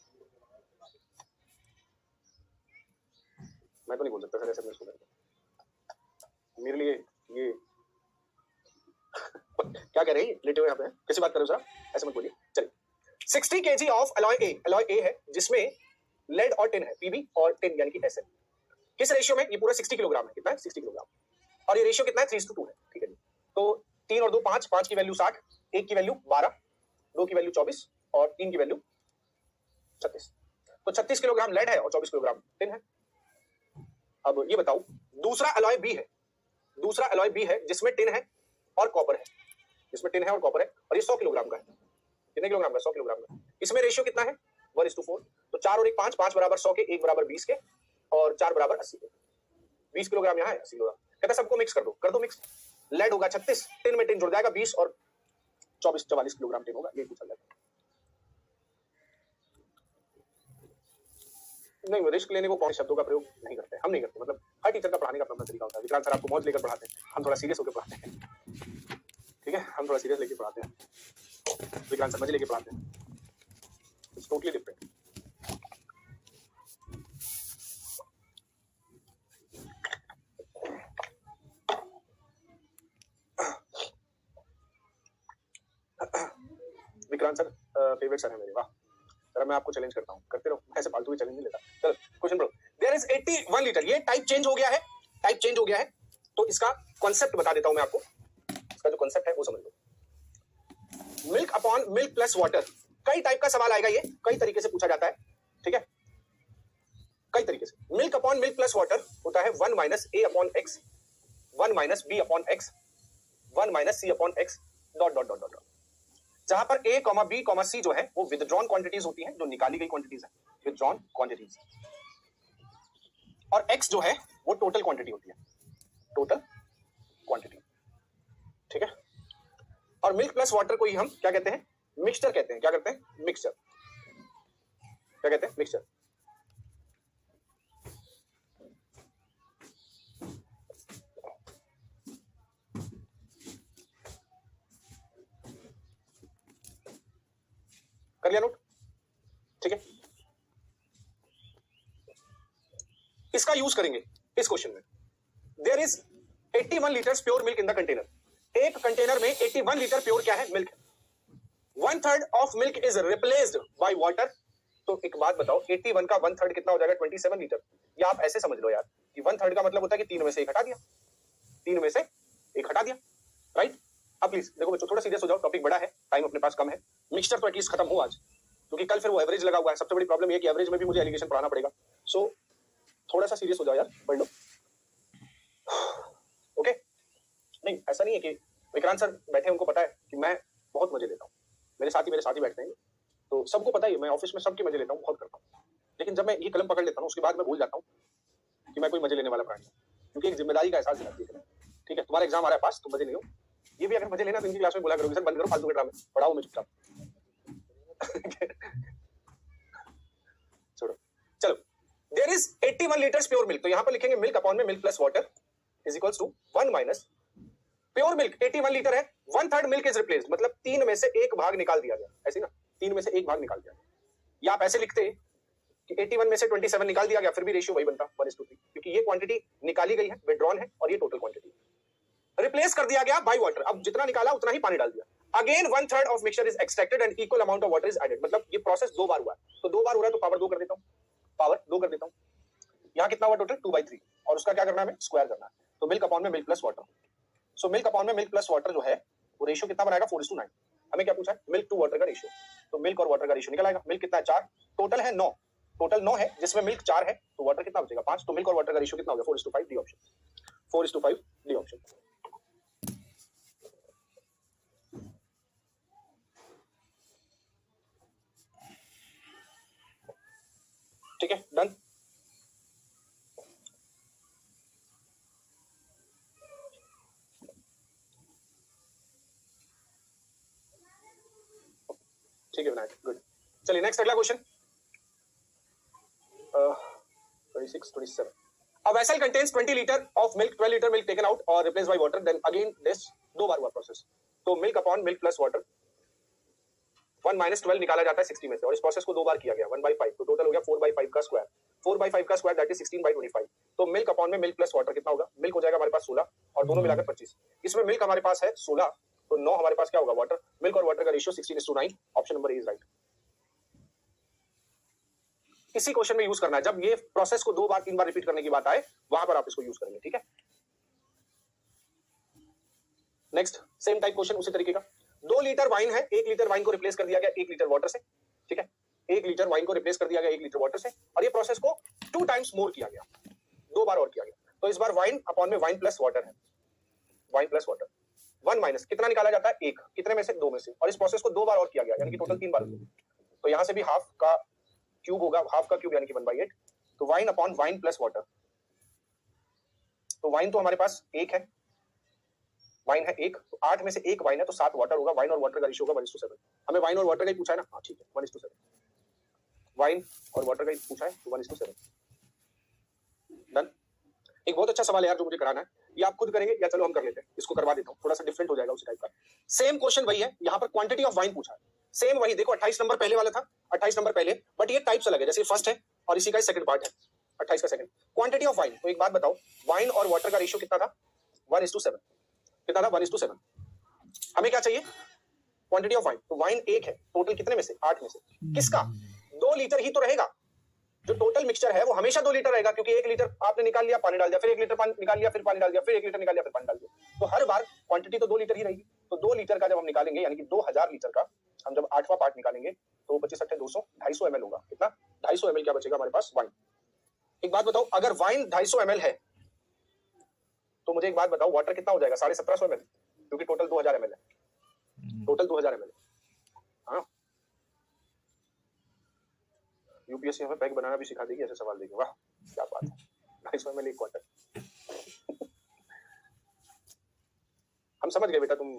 मैं तो नहीं बोल सकता सर ऐसे में स्टूडेंट, मेरे लिए ये क्या कह रही है, लेटे हुए यहाँ पे कैसी बात कर रहे हो सर, ऐसे मत बोलिए। चलिए 60 kg of alloy A, alloy A है जिसमें लेड और टिन है, पीबी और टिन यानी कि एसएन। किस रेशियो में? ये पूरा 60 किलोग्राम है, कितना है? 60 किलोग्राम, और ये रेशियो कितना है? 3:2 है, ठीक है जी। तो 3 और 2 5, 5 की वैल्यू 60, 1 की वैल्यू 12, 2 की वैल्यू 24 और 3 की वैल्यू 36। तो 36 किलोग्राम लेड है और 24 किलोग्राम टिन है। अब ये बताओ, दूसरा अलॉय बी है, दूसरा अलॉय बी है जिसमें टिन है और कॉपर है, जिसमें टिन है और कॉपर है, और ये 100 किलोग्राम का है। कितने किलोग्राम का? 100 किलोग्राम का। इसमें रेशियो कितना है? 1:4। तो 4 और 1 5, 5 बराबर 100 के, 1 बराबर 20 के, और 4 बराबर 80 के। 20 किलोग्राम यहाँ है, 80 किलोग्राम। कहता सबको मिक्स कर दो मिक्स। लेड होगा 36, टिन में टिन जुड़ जाएगा 20 और 44 किलोग्राम टिन होगा, ये पूछा जाता है। नहीं, रिस्क लेने को कौन शब्दों का प्रयोग नहीं करते, हम नहीं करते, मतलब हर टीचर का पढ़ाने का अपना तरीका होता है। विक्रांत सर आपको मौज लेकर पढ़ाते हैं, हम थोड़ा सीरियस होकर पढ़ाते हैं, ठीक है, हम थोड़ा सीरियस लेके पढ़ाते हैं। विक्रांत सर मजे लेके पढ़ाते हैं, it's totally different. Vikrant sir favourite sir है मेरे, वाह। सर मैं आपको चैलेंज करता हूँ, करते रहो, ऐसे फालतू ही चैलेंज नहीं लेता। चलो क्वेश्चन पढ़ो। देयर इज 81 लीटर, ये टाइप चेंज हो गया है, टाइप चेंज हो गया है, तो इसका कॉन्सेप्ट बता देता हूं मैं आपको। इसका जो कॉन्सेप्ट है वो समझ लो। Milk upon milk plus water, कई टाइप का सवाल आएगा, ये कई तरीके से पूछा जाता है, ठीक है, कई तरीके से। Milk upon milk plus water होता है 1 minus A upon X, 1 minus B upon X, 1 minus C upon X, dot dot dot dot. जहां पर A comma B comma C जो है वो विथड्रॉन क्वांटिटीज होती हैं, जो निकाली गई क्वांटिटीज है, विथड्रॉन क्वांटिटीज, और एक्स जो है वो टोटल क्वांटिटी होती है, टोटल क्वांटिटी, ठीक है। और मिल्क प्लस वाटर को ही हम क्या कहते हैं? मिक्सचर कहते हैं। क्या कहते हैं? मिक्सचर। क्या कहते हैं? मिक्सचर। कर लिया नोट, ठीक है। इसका यूज करेंगे इस क्वेश्चन में। There is 81 litres pure milk in the container, एक कंटेनर में 81 लीटर प्योर क्या है? मिल्क है। 1/3 of milk is replaced by water. तो एक बात बताओ, 81 का 1/3 कितना हो जाएगा? 27 लीटर। या आप ऐसे समझ लो यार कि 1/3 का मतलब होता है कि 3 में से 1 हटा दिया, 3 में से 1 हटा दिया, राइट। अब प्लीज देखो बच्चों, थोड़ा सीरियस हो जाओ, टॉपिक बड़ा है, टाइम अपने पास कम है। मिक्सचर तो एटलीस्ट खत्म हो आज, क्योंकि कल फिर वो एवरेज लगा हुआ है। सबसे बड़ी प्रॉब्लम ये कि एवरेज में भी मुझे एलिगेशन पढ़ाना पड़ेगा। सो थोड़ा सा सीरियस हो जाओ यार, पढ़ लो, ओके। नहीं ऐसा नहीं है कि विक्रांत सर बैठे, उनको पता है कि मैं बहुत मजे लेता हूँ, मेरे साथ ही बैठते हैं, तो सबको पता ही, मैं ऑफिस में सबके मजे लेता हूँ, बहुत करता हूँ। लेकिन जब मैं ये कलम पकड़ लेता हूँ उसके बाद मैं भूल जाता हूँ कि मैं कोई मजे लेने वाला प्राणी हूँ, क्योंकि एक जिम्मेदारी का एहसास दिलाती है। ठीक है, तुम्हारा एग्जाम आ रहा है पास, तुम मजे नहीं हो, ये भी अगर मजे लेना तो इनकी क्लास में बोला करोगे सर बंद करो फालतू के ड्रामे, पढ़ाओ मैं चुपचाप। छोड़ो, चलो। There is 81 litres pure milk, तो यहां पर लिखेंगे मिल्क अपॉन में milk plus water is equals to 1 minus pure milk 81 litre है, 1/3 मिल्क इज रिप्लेस्ड, मतलब 3 में से 1 भाग निकाल दिया गया, ऐसे ना, 3 में से 1 भाग निकाल दिया गया। या आप ऐसे लिखते कि 81 में से 27 निकाल दिया गया, फिर भी रेशियो वही बनता 1:3, क्योंकि ये क्वांटिटी निकाली गई है, विथड्रॉन है, और ये टोटल क्वांटिटी रिप्लेस कर दिया गया बाय वाटर। अब जितना निकाला उतना ही पानी डाल दिया। Again 1/3 of mixture is extracted and equal amount of water is added, मतलब ये प्रोसेस 2 बार हुआ है, तो 2 बार हो रहा है तो पावर 2 कर देता हूं, पावर 2 कर देता हूं। यहां कितना हुआ टोटल? 2/3, और उसका क्या करना है? हमें स्क्वायर करना है। तो मिल्क अपॉन में milk plus water, so milk upon में मिल्क प्लस वाटर जो है वो रेशियो कितना बनाएगा? 4:9। हमें क्या पूछा है? मिल्क टू वाटर का रेशियो, तो मिल्क और वाटर का रेशियो निकल आएगा। मिल्क कितना है? 4, टोटल है 9, टोटल 9 है, जिसमें मिल्क 4 है, तो वाटर कितना बचेगा? 5, तो मिल्क और वाटर का रेशियो कितना हो गया? 4:5, डी ऑप्शन, 4:5 डी ऑप्शन। ठीक है, डन। ठीक है विनायक, गुड। चलिए नेक्स्ट अगला question 26 27। A vessel contains 20 liter of milk, 12 liter milk taken out or replaced by water, then again this दो बार हुआ प्रोसेस। तो milk upon milk plus water 1 minus 12 निकाला जाता है 60 में से, और इस प्रोसेस को दो बार किया गया 1/5, तो टोटल हो गया 4/5 का स्क्वायर। 4/5 का स्क्वायर दैट इज 16/25। तो मिल्क अपॉन में मिल्क प्लस वाटर कितना होगा? मिल्क हो जाएगा हमारे पास 16 और दोनों मिलाकर 25। इसमें मिल्क हमारे पास है 16, तो 9 हमारे पास क्या होगा? वाटर। मिल्क और वाटर का ratio 16:9। Option number A is right. इसी क्वेश्चन में यूज करना है, जब ये प्रोसेस को दो बार तीन बार रिपीट करने की बात आए वहां पर आप इसको यूज करेंगे, ठीक है। नेक्स्ट सेम टाइप क्वेश्चन उसी तरीके का। 2 लीटर वाइन है, 1 लीटर वाइन को रिप्लेस कर दिया गया 1 लीटर वाटर से, ठीक है। 1 लीटर वाइन को रिप्लेस कर दिया गया 1 लीटर वाटर से, और ये प्रोसेस को 2 टाइम्स मोर किया गया, दो बार और किया गया। तो इस बार वाइन अपॉन में वाइन प्लस वाटर है, वाइन प्लस वाटर 1 माइनस कितना निकाला जाता है? 1। कितने में से? 2 में से, और इस प्रोसेस को दो बार और किया गया, यानी कि टोटल 3 बार। तो यहां से भी हाफ का क्यूब होगा, हाफ का क्यूब यानी कि 1/8। तो wine upon wine plus water, तो वाइन तो हमारे पास 1 है, वाइन है 1, तो 8 में से 1 वाइन है तो 7 वाटर होगा। वाइन और वाटर का रेशियो होगा 1:7। हमें वाइन और वाटर का ही पूछा है ना? हाँ ठीक है, 1:7। वाइन और वाटर का ही पूछा है तो 1:7। डन। एक बहुत अच्छा सवाल है यार जो मुझे कराना है, ये आप खुद करेंगे या चलो हम कर लेते हैं, इसको करवा देता हूँ, थोड़ा सा डिफरेंट हो जाएगा उसी टाइप का। सेम क्वेश्चन वही है, यहाँ पर क्वांटिटी ऑफ वाइन पूछा है, सेम वही। देखो 28 नंबर पहले वाला था, 28 नंबर पहले, बट ये टाइप्स अलग है। जैसे फर्स्ट है और इसी का सेकंड पार्ट है, 28 का सेकंड। क्वांटिटी ऑफ वाइन, तो एक बात बताओ, वाइन और वाटर का रेशियो कितना था? 1:7। कितना था? 1:7। हमें क्या चाहिए? Quantity of wine. तो वाइन 1 है, टोटल कितने में से? 8 में से। किसका? 2 लीटर ही तो रहेगा। जो टोटल मिक्सचर है वो हमेशा 2 लीटर रहेगा, क्योंकि 1 लीटर आपने निकाल लिया, पानी डाल दिया, फिर 1 लीटर पानी निकाल लिया, फिर पानी डाल दिया, फिर 1 लीटर निकाल लिया, फिर पानी डाल दिया। तो हर बार क्वांटिटी तो 2 लीटर ही रहेगी। तो 2 लीटर का जब हम निकालेंगे, यानी कि 2000 लीटर का हम जब 8वां पार्ट निकालेंगे तो 25 8 200, 250 ml होगा। कितना? 250 ml क्या बचेगा हमारे पास? वाइन। एक बात बताओ, अगर वाइन 250 ml है तो मुझे एक बात बताओ, वाटर कितना हो जाएगा? 1750 ml, क्योंकि टोटल 2000 ml है, टोटल 2000 ml। हाँ, यूपीएससी हमें पैक बनाना भी सिखा देगी, ऐसे सवाल देगी। वाह क्या बात है, 250 ml एक क्वार्टर। हम समझ गए बेटा, तुम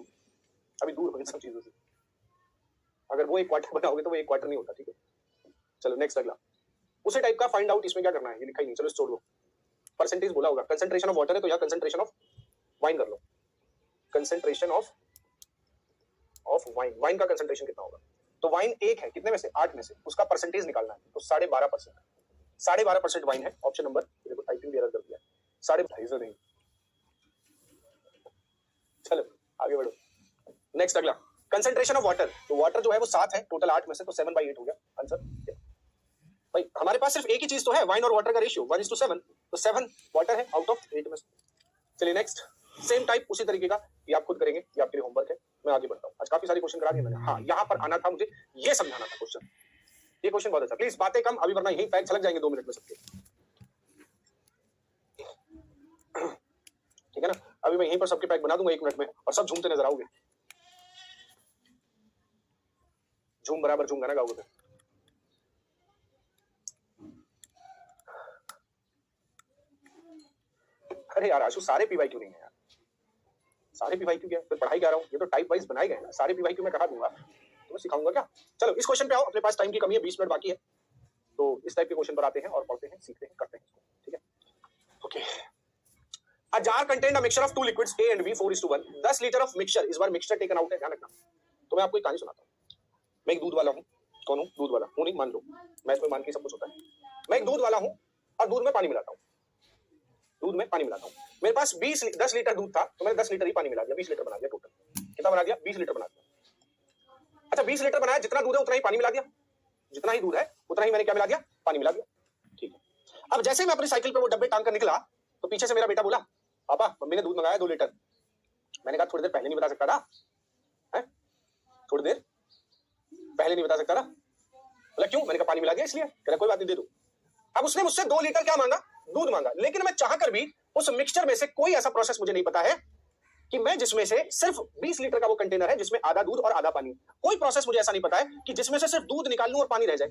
अभी दूर हो इन सब चीजों से। अगर वो एक क्वार्टर बनाओगे तो वो एक क्वार्टर नहीं होता, ठीक है। चलो नेक्स्ट अगला उसी टाइप का फाइंड आउट। इसमें क्या करना है ये लिखा ही नहीं, चलो छोड़ दो। परसेंटेज बोला होगा, कंसंट्रेशन ऑफ वाटर है तो यहाँ कंसंट्रेशन ऑफ वाइन कर लो। कंसंट्रेशन ऑफ वाइन, वाइन का कंसंट्रेशन कितना होगा? तो वाइन 1 है, कितने में से? 8 में से, उसका परसेंटेज निकालना है, तो 12.5%। 12.5% वाइन है। ऑप्शन नंबर, देखो टाइपिंग भी एरर कर दिया, 250 नहीं। चलो आगे बढ़ो। नेक्स्ट अगला कंसंट्रेशन ऑफ वाटर। तो वाटर जो है वो 7 है, टोटल 8 में से, तो 7/8 हो गया आंसर। भाई हमारे पास सिर्फ एक ही चीज तो है, वाइन और वाटर का रेशियो 1:7, तो 7 वाटर है आउट ऑफ 8 में से। चलिए नेक्स्ट सेम टाइप उसी तरीके का, ये आप खुद करेंगे, ये आपके लिए होमवर्क है। मैं आगे बढ़ता हूँ, आज काफी सारे क्वेश्चन करा दिए मैंने। हाँ यहाँ पर आना था मुझे, ये समझाना था क्वेश्चन। ये क्वेश्चन बहुत अच्छा, प्लीज बातें कम अभी, वरना यही पैक छलक जाएंगे 2 मिनट में सबके, ठीक है ना। अभी मैं यहीं पर सबके पैक बना दूंगा 1 मिनट में, और सब झूमते नजर आओगे। झूम बराबर झूम गाना गाओगे। अरे यार आशु, सारे पीवाई क्यों नहीं है यार? सारे पीवाई क्यों क्या? फिर पढ़ाई क्या रहा हूँ? ये तो टाइप वाइज बनाए गए हैं, सारे पीवाई क्यों मैं कहा दूंगा, तो सिखाऊंगा क्या? चलो इस क्वेश्चन पे आओ, अपने पास टाइम की कमी है, 20 मिनट बाकी है, तो इस टाइप के क्वेश्चन पर आते हैं और पढ़ते हैं, सीखते हैं, करते हैं, ठीक है। Okay, A jar contained a mixture of 2 liquids A and B 4:1. 10 litre of mixture, इस बार मिक्सचर टेकन आउट है, ध्यान रखना। तो मैं आपको एक कहानी सुनाता हूँ। मैं एक दूध वाला हूँ। कौन हूँ? दूध वाला हूँ नहीं, मान लो मैं इसमें मान के सब कुछ होता है। मैं एक दूध वाला हूँ और दूध में पानी मिलाता हूँ, दूध में पानी मिलाता हूँ। मेरे पास 10 लीटर दूध था, तो मैंने 10 लीटर ही पानी मिला दिया, 20 लीटर बना दिया टोटल। कितना बना दिया? 20 लीटर बना दिया। अच्छा 20 लीटर बनाया, जितना दूध है उतना ही पानी मिला दिया, जितना ही दूध है उतना ही मैंने क्या मिला दिया? पानी मिला दिया, ठीक है। अब जैसे मैं अपनी साइकिल पे वो डब्बे टांग कर निकला, तो पीछे से मेरा बेटा बोला, पापा मम्मी ने दूध मंगाया 2 लीटर। मैंने कहा थोड़ी देर पहले नहीं बता सकता था? है? थोड़ी देर पहले नहीं बता सकता था? बोला क्यों? मैंने कहा पानी मिला दिया इसलिए। कह रहा कोई बात नहीं, दे दो। अब उसने मुझसे 2 लीटर क्या मांगा? दूध मांगा। लेकिन मैं चाहकर भी उस मिक्सचर में से कोई ऐसा प्रोसेस मुझे नहीं पता है कि मैं जिसमें से सिर्फ 20 लीटर का वो कंटेनर है जिसमें आधा दूध और आधा पानी, कोई प्रोसेस मुझे ऐसा नहीं पता है कि जिसमें से सिर्फ दूध निकाल लूं और पानी रह जाए,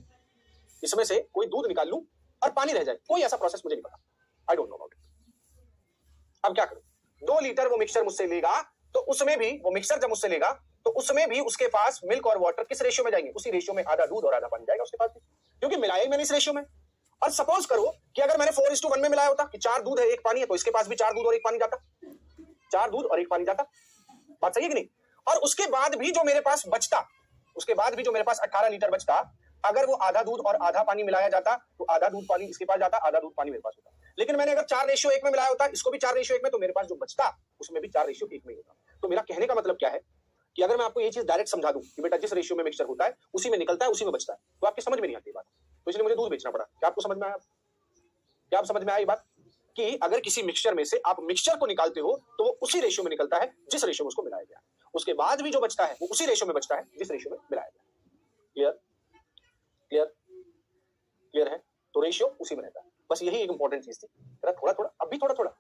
इसमें से कोई दूध निकाल लूं और पानी रह जाए, कोई ऐसा प्रोसेस मुझे नहीं पता। आई डोंट नो अबाउट इट। अब क्या करूं? 2 लीटर वो मिक्सचर मुझसे लेगा, तो उसमें भी वो मिक्सचर जब मुझसे लेगा तो उसमें भी उसके पास मिल्क और वाटर किस रेशियो में जाएंगे? उसी रेशियो में, आधा दूध और आधा पानी जाएगा उसके पास भी, क्योंकि मिलाया ही मैंने इस रेशियो में। और सपोज करो कि अगर मैंने 4:1 में मिलाया होता कि 4 दूध है 1 पानी है, तो इसके पास भी 4 दूध और 1 पानी जाता, 4 दूध और 1 पानी जाता। बात सही है कि नहीं? और उसके बाद भी जो मेरे पास बचता, उसके बाद भी जो मेरे पास 18 लीटर बचता, अगर वो आधा दूध और आधा पानी मिलाया जाता तो आधा दूध पानी इसके पास जाता, आधा दूध पानी मेरे पास होता। लेकिन मैंने अगर 4:1 में मिलाया होता, इसको भी 4:1 में, तो मेरे पास जो बचता उसमें भी 4:1 में ही होता। तो मेरा कहने का मतलब क्या है कि अगर मैं आपको ये चीज डायरेक्ट समझा दूं कि बेटा जिस रेशियो में मिक्सचर होता है उसी में निकलता है, उसी में बचता है, तो आपकी समझ में नहीं आती बात। तो इसलिए मुझे दूध बेचना पड़ा। क्या आपको समझ में आया? क्या आप समझ में आई बात कि अगर किसी मिक्सचर में से आप मिक्सचर को निकालते हो तो वो उसी रेशियो में निकलता है जिस रेशियो में उसको मिलाया गया, उसके बाद भी जो बचता है वो उसी रेशियो में बचता है जिस रेशियो में मिलाया गया। क्लियर? क्लियर? क्लियर है? तो रेशियो उसी में रहता है। बस यही एक इंपॉर्टेंट चीज थी। थोड़ा थोड़ा, अब भी थोड़ा थोड़ा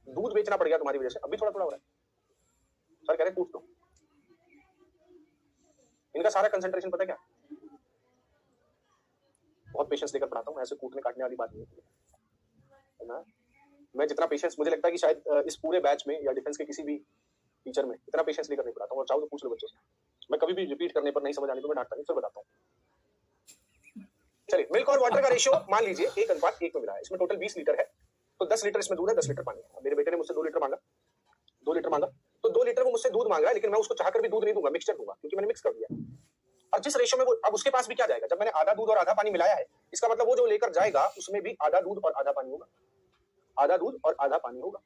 दूध बेचना पड़ गया तुम्हारी वजह से, अब भी थोड़ा थोड़ा हो रहा है। सर कह रहे कूट दो। इनका सारा कंसंट्रेशन पता है क्या? बहुत पेशेंस लेकर पढ़ाता हूँ, ऐसे कूटने काटने वाली बात नहीं है ना। मैं जितना पेशेंस, मुझे लगता है कि शायद इस पूरे बैच में या डिफेंस के किसी भी टीचर में इतना पेशेंस लेकर नहीं पढ़ाता हूँ। और चाहो तो पूछ लो बच्चों से, मैं कभी भी रिपीट करने पर नहीं समझ आने तो मैं डांटता नहीं, फिर बताता हूँ। चलिए, मिल्क और वाटर का रेशियो मान लीजिए 1:1 में मिला है। इसमें टोटल 20 लीटर है, तो 10 लीटर इसमें दूध है, 10 लीटर पानी है। मेरे बेटे ने मुझसे 2 लीटर मांगा, 2 लीटर मांगा, तो 2 लीटर वो मुझसे दूध मांग रहा है, लेकिन मैं उसको चाहकर भी दूध नहीं दूंगा, मिक्सचर दूंगा, क्योंकि मैंने मिक्स कर दिया। और जिस रेशियो में वो, अब उसके पास भी क्या जाएगा? जब मैंने आधा दूध और आधा पानी मिलाया है, इसका मतलब वो जो लेकर जाएगा उसमें भी आधा दूध और आधा पानी होगा, आधा दूध और आधा पानी होगा,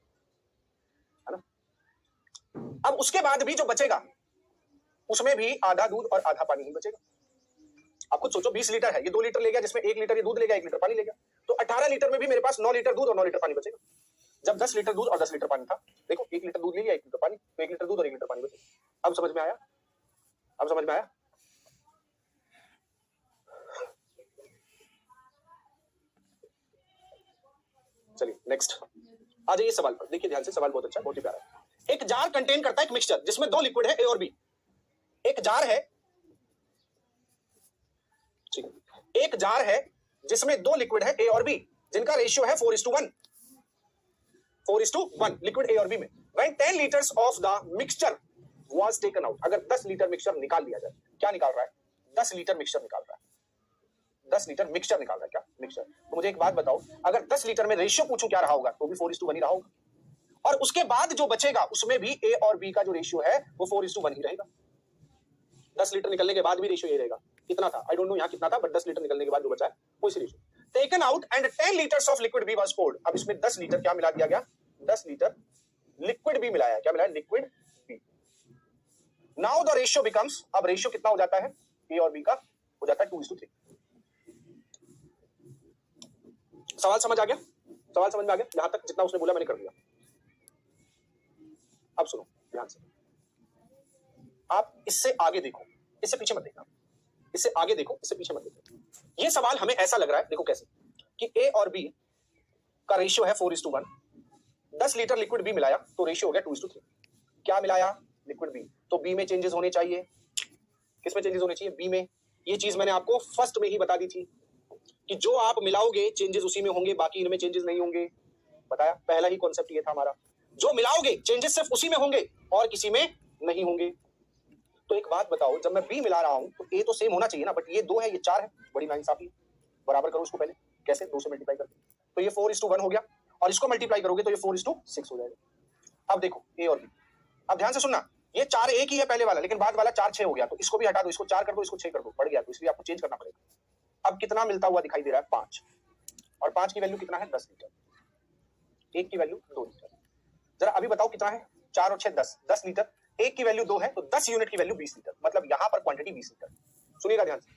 है ना। अब उसके बाद भी जो बचेगा उसमें भी आधा दूध और आधा पानी ही बचेगा। आप खुद सोचो, 20 लीटर है, ये 2 लीटर ले गया, जिसमें 1 लीटर ये दूध ले गया, 1 लीटर पानी ले गया, तो 18 लीटर में भी मेरे पास 9 लीटर दूध और 9 लीटर पानी बचेगा। जब 10 लीटर दूध और 10 लीटर पानी था, देखो 1 लीटर दूध ले लिया, 1 लीटर पानी, तो 1 लीटर दूध और 1 लीटर पानी बचेगा। अब समझ में आया? अब समझ में आया? चलिए नेक्स्ट आ जाइए सवाल पर। देखिए ध्यान से, सवाल बहुत अच्छा, बहुत ही प्यारा है। एक जार कंटेन करता है एक मिक्सचर जिसमें 2 लिक्विड है, ए और बी। एक जार है, ठीक है, एक जार है जिसमें 2 लिक्विड है, ए और बी, जिनका रेशियो है 4:1, 4:1 लिक्विड ए और बी में। When 10 liters of the mixture was taken out, अगर 10 लीटर मिक्सचर निकाल लिया जाए, क्या निकाल रहा है? 10 लीटर मिक्सचर निकाल रहा है, 10 लीटर मिक्सचर निकाल रहा है। क्या मिक्सचर? तो मुझे एक बात बताओ, अगर 10 लीटर में रेशियो पूछूं क्या रहा होगा, तो भी 4:1 ही रहा होगा। और उसके बाद जो बचेगा उसमें भी ए और बी का जो रेशियो है वो 4:1 ही रहेगा। 10 लीटर निकलने के बाद भी रेशियो ये रहेगा। कितना था आई डोंट नो यहाँ कितना था, बट 10 लीटर निकलने के बाद जो बचा है वो इसी ratio. Taken out and 10 litres of liquid B was poured. अब इसमें 10 लीटर क्या मिला दिया गया? 10 लीटर लिक्विड बी मिलाया। क्या मिलाया? Liquid B. Now the ratio becomes, अब रेशियो कितना हो जाता है ए और बी का? हो जाता है 2:3। सवाल समझ आ गया? सवाल समझ में आ गया? यहां तक जितना उसने बोला मैंने कर दिया। अब सुनो ध्यान से, आप इससे आगे देखो, इससे पीछे मत देखना, इससे आगे देखो, इससे पीछे मत देखो। ये सवाल हमें ऐसा लग रहा है, देखो कैसे, कि ए और बी का रेशियो है 4:1, 10 लीटर लिक्विड बी मिलाया तो रेशियो हो गया 2:3। क्या मिलाया? लिक्विड बी, तो बी में चेंजेस होने चाहिए। किसमें चेंजेस होने चाहिए? बी में। ये चीज मैंने आपको फर्स्ट में ही बता दी थी कि जो आप मिलाओगे चेंजेस उसी में होंगे, बाकी इनमें चेंजेस नहीं होंगे। बताया, पहला ही कॉन्सेप्ट ये था हमारा, जो मिलाओगे चेंजेस सिर्फ उसी में होंगे और किसी में नहीं होंगे। तो एक बात बताओ, जब मैं बी मिला रहा हूं तो ए तो सेम होना चाहिए ना, बट ये 2 है, ये 4 है, बड़ी नाइंसाफी। बराबर करो इसको पहले, कैसे? 2 से मल्टीप्लाई करके, तो ये 4:1 हो गया, और इसको मल्टीप्लाई करोगे तो ये 4:6 हो जाएगा। अब देखो ए और बी, अब ध्यान से सुनना, ये 4 एक ही है पहले वाला, लेकिन बाद वाला 4-6 हो गया, तो इसको भी हटा दो, इसको 4 कर दो, इसको 6 कर दो, बढ़ गया, तो इसलिए आपको चेंज करना पड़ेगा। अब कितना मिलता हुआ दिखाई दे रहा है? 5, और 5 की वैल्यू कितना है? 10 लीटर। 1 की वैल्यू 2 लीटर। जरा अभी बताओ कितना है? 4 और 6 10, 10 लीटर। 1 की वैल्यू 2 है, तो 10 यूनिट की वैल्यू 20 लीटर, मतलब यहां पर क्वांटिटी 20 लीटर। सुनिएगा ध्यान से,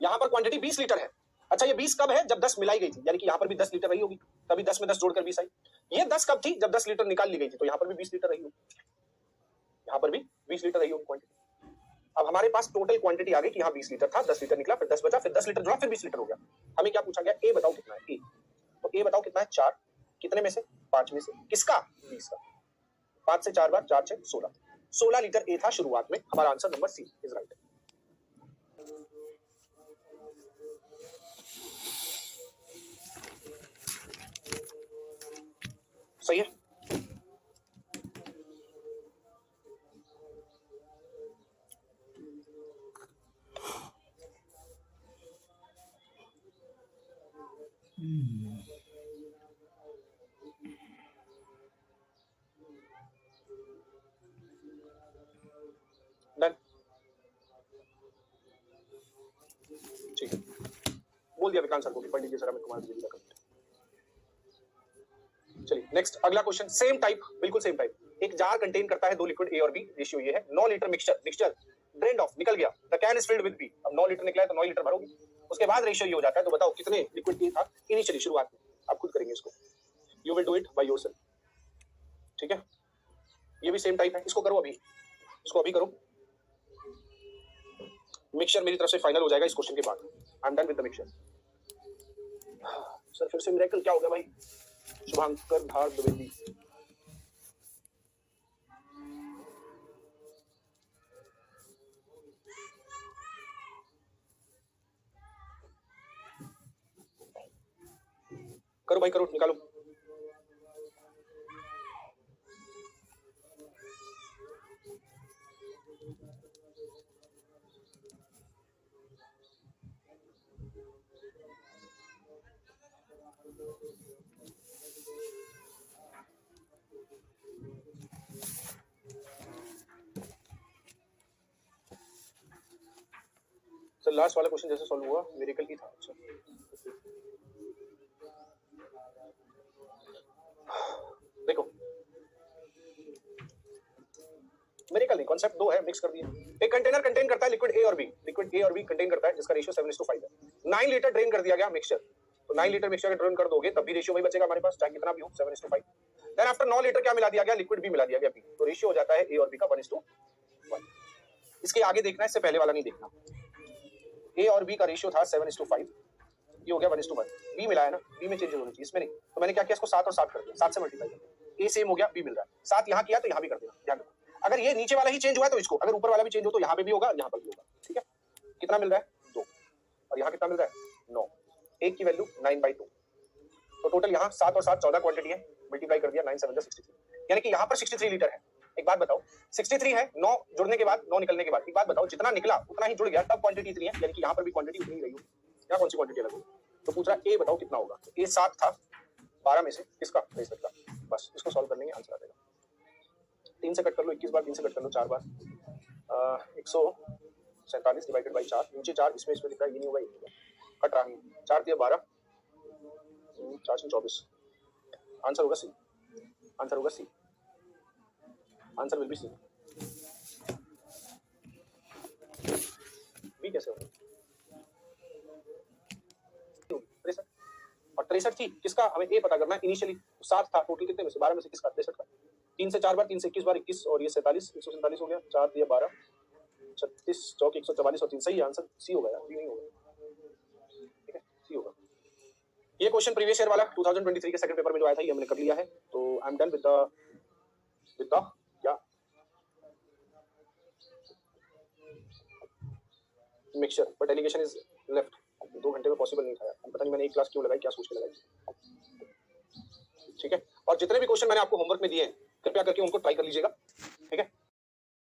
यहां पर क्वांटिटी 20 लीटर है। अच्छा, ये 20 कब है? जब 10 मिलाई गई थी, यानी कि यहां पर भी 10 लीटर रही होगी, तभी 10 में 10 जोड़कर 20 आई। ये 10 कब थी? जब 10 लीटर निकाल ली गई थी, तो यहां पर भी 20 लीटर रही होगी, यहां पर भी 20 लीटर रही होगी क्वांटिटी। अब हमारे पास टोटल क्वांटिटी आ गई कि यहाँ 20 लीटर था, 10 लीटर निकला, फिर 10 बचा, फिर 10 लीटर जोड़ा, फिर 20 लीटर हो गया। हमें क्या पूछा गया? ए बताओ कितना है? ए, तो ए बताओ कितना है? 4, कितने में से? 5 में से, किसका? 20 का। 5 से 4 बार 4 6 16, 16 लीटर ए था शुरुआत में। हमारा answer number C is right. सही है। डन, ठीक है, बोल दिया विक्रांत सर को कि पढ़ लीजिए सर अमित कुमार द्विवेदी का कमेंट। चलिए नेक्स्ट अगला क्वेश्चन, सेम टाइप, बिल्कुल सेम टाइप। एक जार कंटेन करता है 2 लिक्विड ए और बी, रेशियो ये है 9 लीटर मिक्सचर ड्रेन्ड ऑफ, निकल गया, the can is filled with B. अब 9 लीटर निकला है तो 9 लीटर भरोगे, उसके बाद रेशियो ये हो जाता है, तो बताओ कितने लिक्विड ए था इनिशियली, शुरुआत में। आप खुद करेंगे इसको, you will do it by yourself, ठीक है। ये भी सेम टाइप है, इसको करो अभी, इसको अभी करो। मिक्सचर मेरी तरफ से फाइनल हो जाएगा इस क्वेश्चन के बाद, आई am done with the mixture. Sir फिर से मिरेकल क्या हो गया भाई? शुभांकर धार द्विवेदी, करो भाई करो, निकालो। सर लास्ट वाला क्वेश्चन जैसे सॉल्व हुआ मिरेकल ही था। अच्छा देखो, मिरेकल नहीं, कॉन्सेप्ट दो है, मिक्स कर दिए। एक कंटेनर कंटेन करता है लिक्विड ए और बी, लिक्विड ए और बी कंटेन करता है जिसका रेशियो 7:5 है। 9 लीटर ड्रेन कर दिया गया मिक्सचर, तो 9 लीटर मिक्सचर ड्रेन कर दोगे तब भी रेशियो वही बचेगा हमारे पास, चाहे कितना भी हो, 7:5। देन आफ्टर 9 लीटर क्या मिला दिया गया, लिक्विड भी मिला दिया गया बी, तो रेशियो हो जाता है ए और बी का 1:1। इसके आगे देखना है, इससे पहले वाला नहीं देखना। ए और बी का रेशियो था 7:5, ये हो गया 1:1। बी मिला है ना, बी में चेंज होनी चाहिए, इसमें नहीं, तो मैंने क्या किया, इसको 7 और 7 कर दिया, 7 से मल्टीप्लाई कर। ए सेम हो गया, बी मिल रहा है, 7 यहाँ किया तो यहाँ भी कर देना, ध्यान रखो। अगर ये नीचे वाला ही चेंज हुआ है तो इसको, अगर ऊपर वाला भी चेंज हो तो यहाँ पे भी होगा, यहाँ पर भी होगा, ठीक है। कितना मिल रहा है, 2, और यहाँ कितना मिल रहा है, 9। एक की वैल्यू 9/2, तो टोटल यहाँ 7 और 7 14 क्वांटिटी है, मल्टीप्लाई कर दिया, 9 7 63, यानी कि यहाँ पर 63 लीटर है। एक बात बताओ, 63 है, 9 जुड़ने के बाद, 9 निकलने के बाद, एक बात बताओ, जितना निकला उतना ही जुड़ गया, तब क्वांटिटी इतनी है, यानी कि यहाँ पर भी क्वांटिटी उतनी ही रही होगी। यहाँ कौन सी क्वांटिटी अलग होगी? तो पूछ रहा ए बताओ कितना होगा, ए 7 था, 12 में से किसका, 23 का। बस इसको सॉल्व करने में आंसर आ जाएगा। 3 से कट कर लो, 21 बार, 3 से कट कर लो 4 बार, 147 डिवाइडेड बाई 4, नीचे 4, इसमें लिखा है, ये नहीं होगा, ये होगा, कट रहा नहीं, 4 दिया 12, 4 से 24, आंसर होगा सी, आंसर होगा C, answer will be C. B कैसे होगा, 63, और 63 थी किसका, हमें ए पता करना है। इनिशियली 7 था, टोटल कितने में से, 12 में से किसका, 63 का। 3 से 4 बार, 3 से 21 बार, 21 और ये 47, 147 हो गया, 4 दिया 12, 36 चौक 144 और 3, सही आंसर सी होगा यार, बी नहीं होगा, ठीक है, सी होगा। ये क्वेश्चन प्रीवियस ईयर वाला 2023 के सेकंड पेपर में जो आया था, ये हमने कर लिया है, तो I am done with the क्या mixture, but alligation is left. 2 घंटे में पॉसिबल नहीं था यार, पता नहीं मैंने एक क्लास क्यों लगाई, क्या सोच के लगाई, ठीक है। और जितने भी क्वेश्चन मैंने आपको होमवर्क में दिए हैं, कृपया करके उनको ट्राई कर लीजिएगा, ठीक है।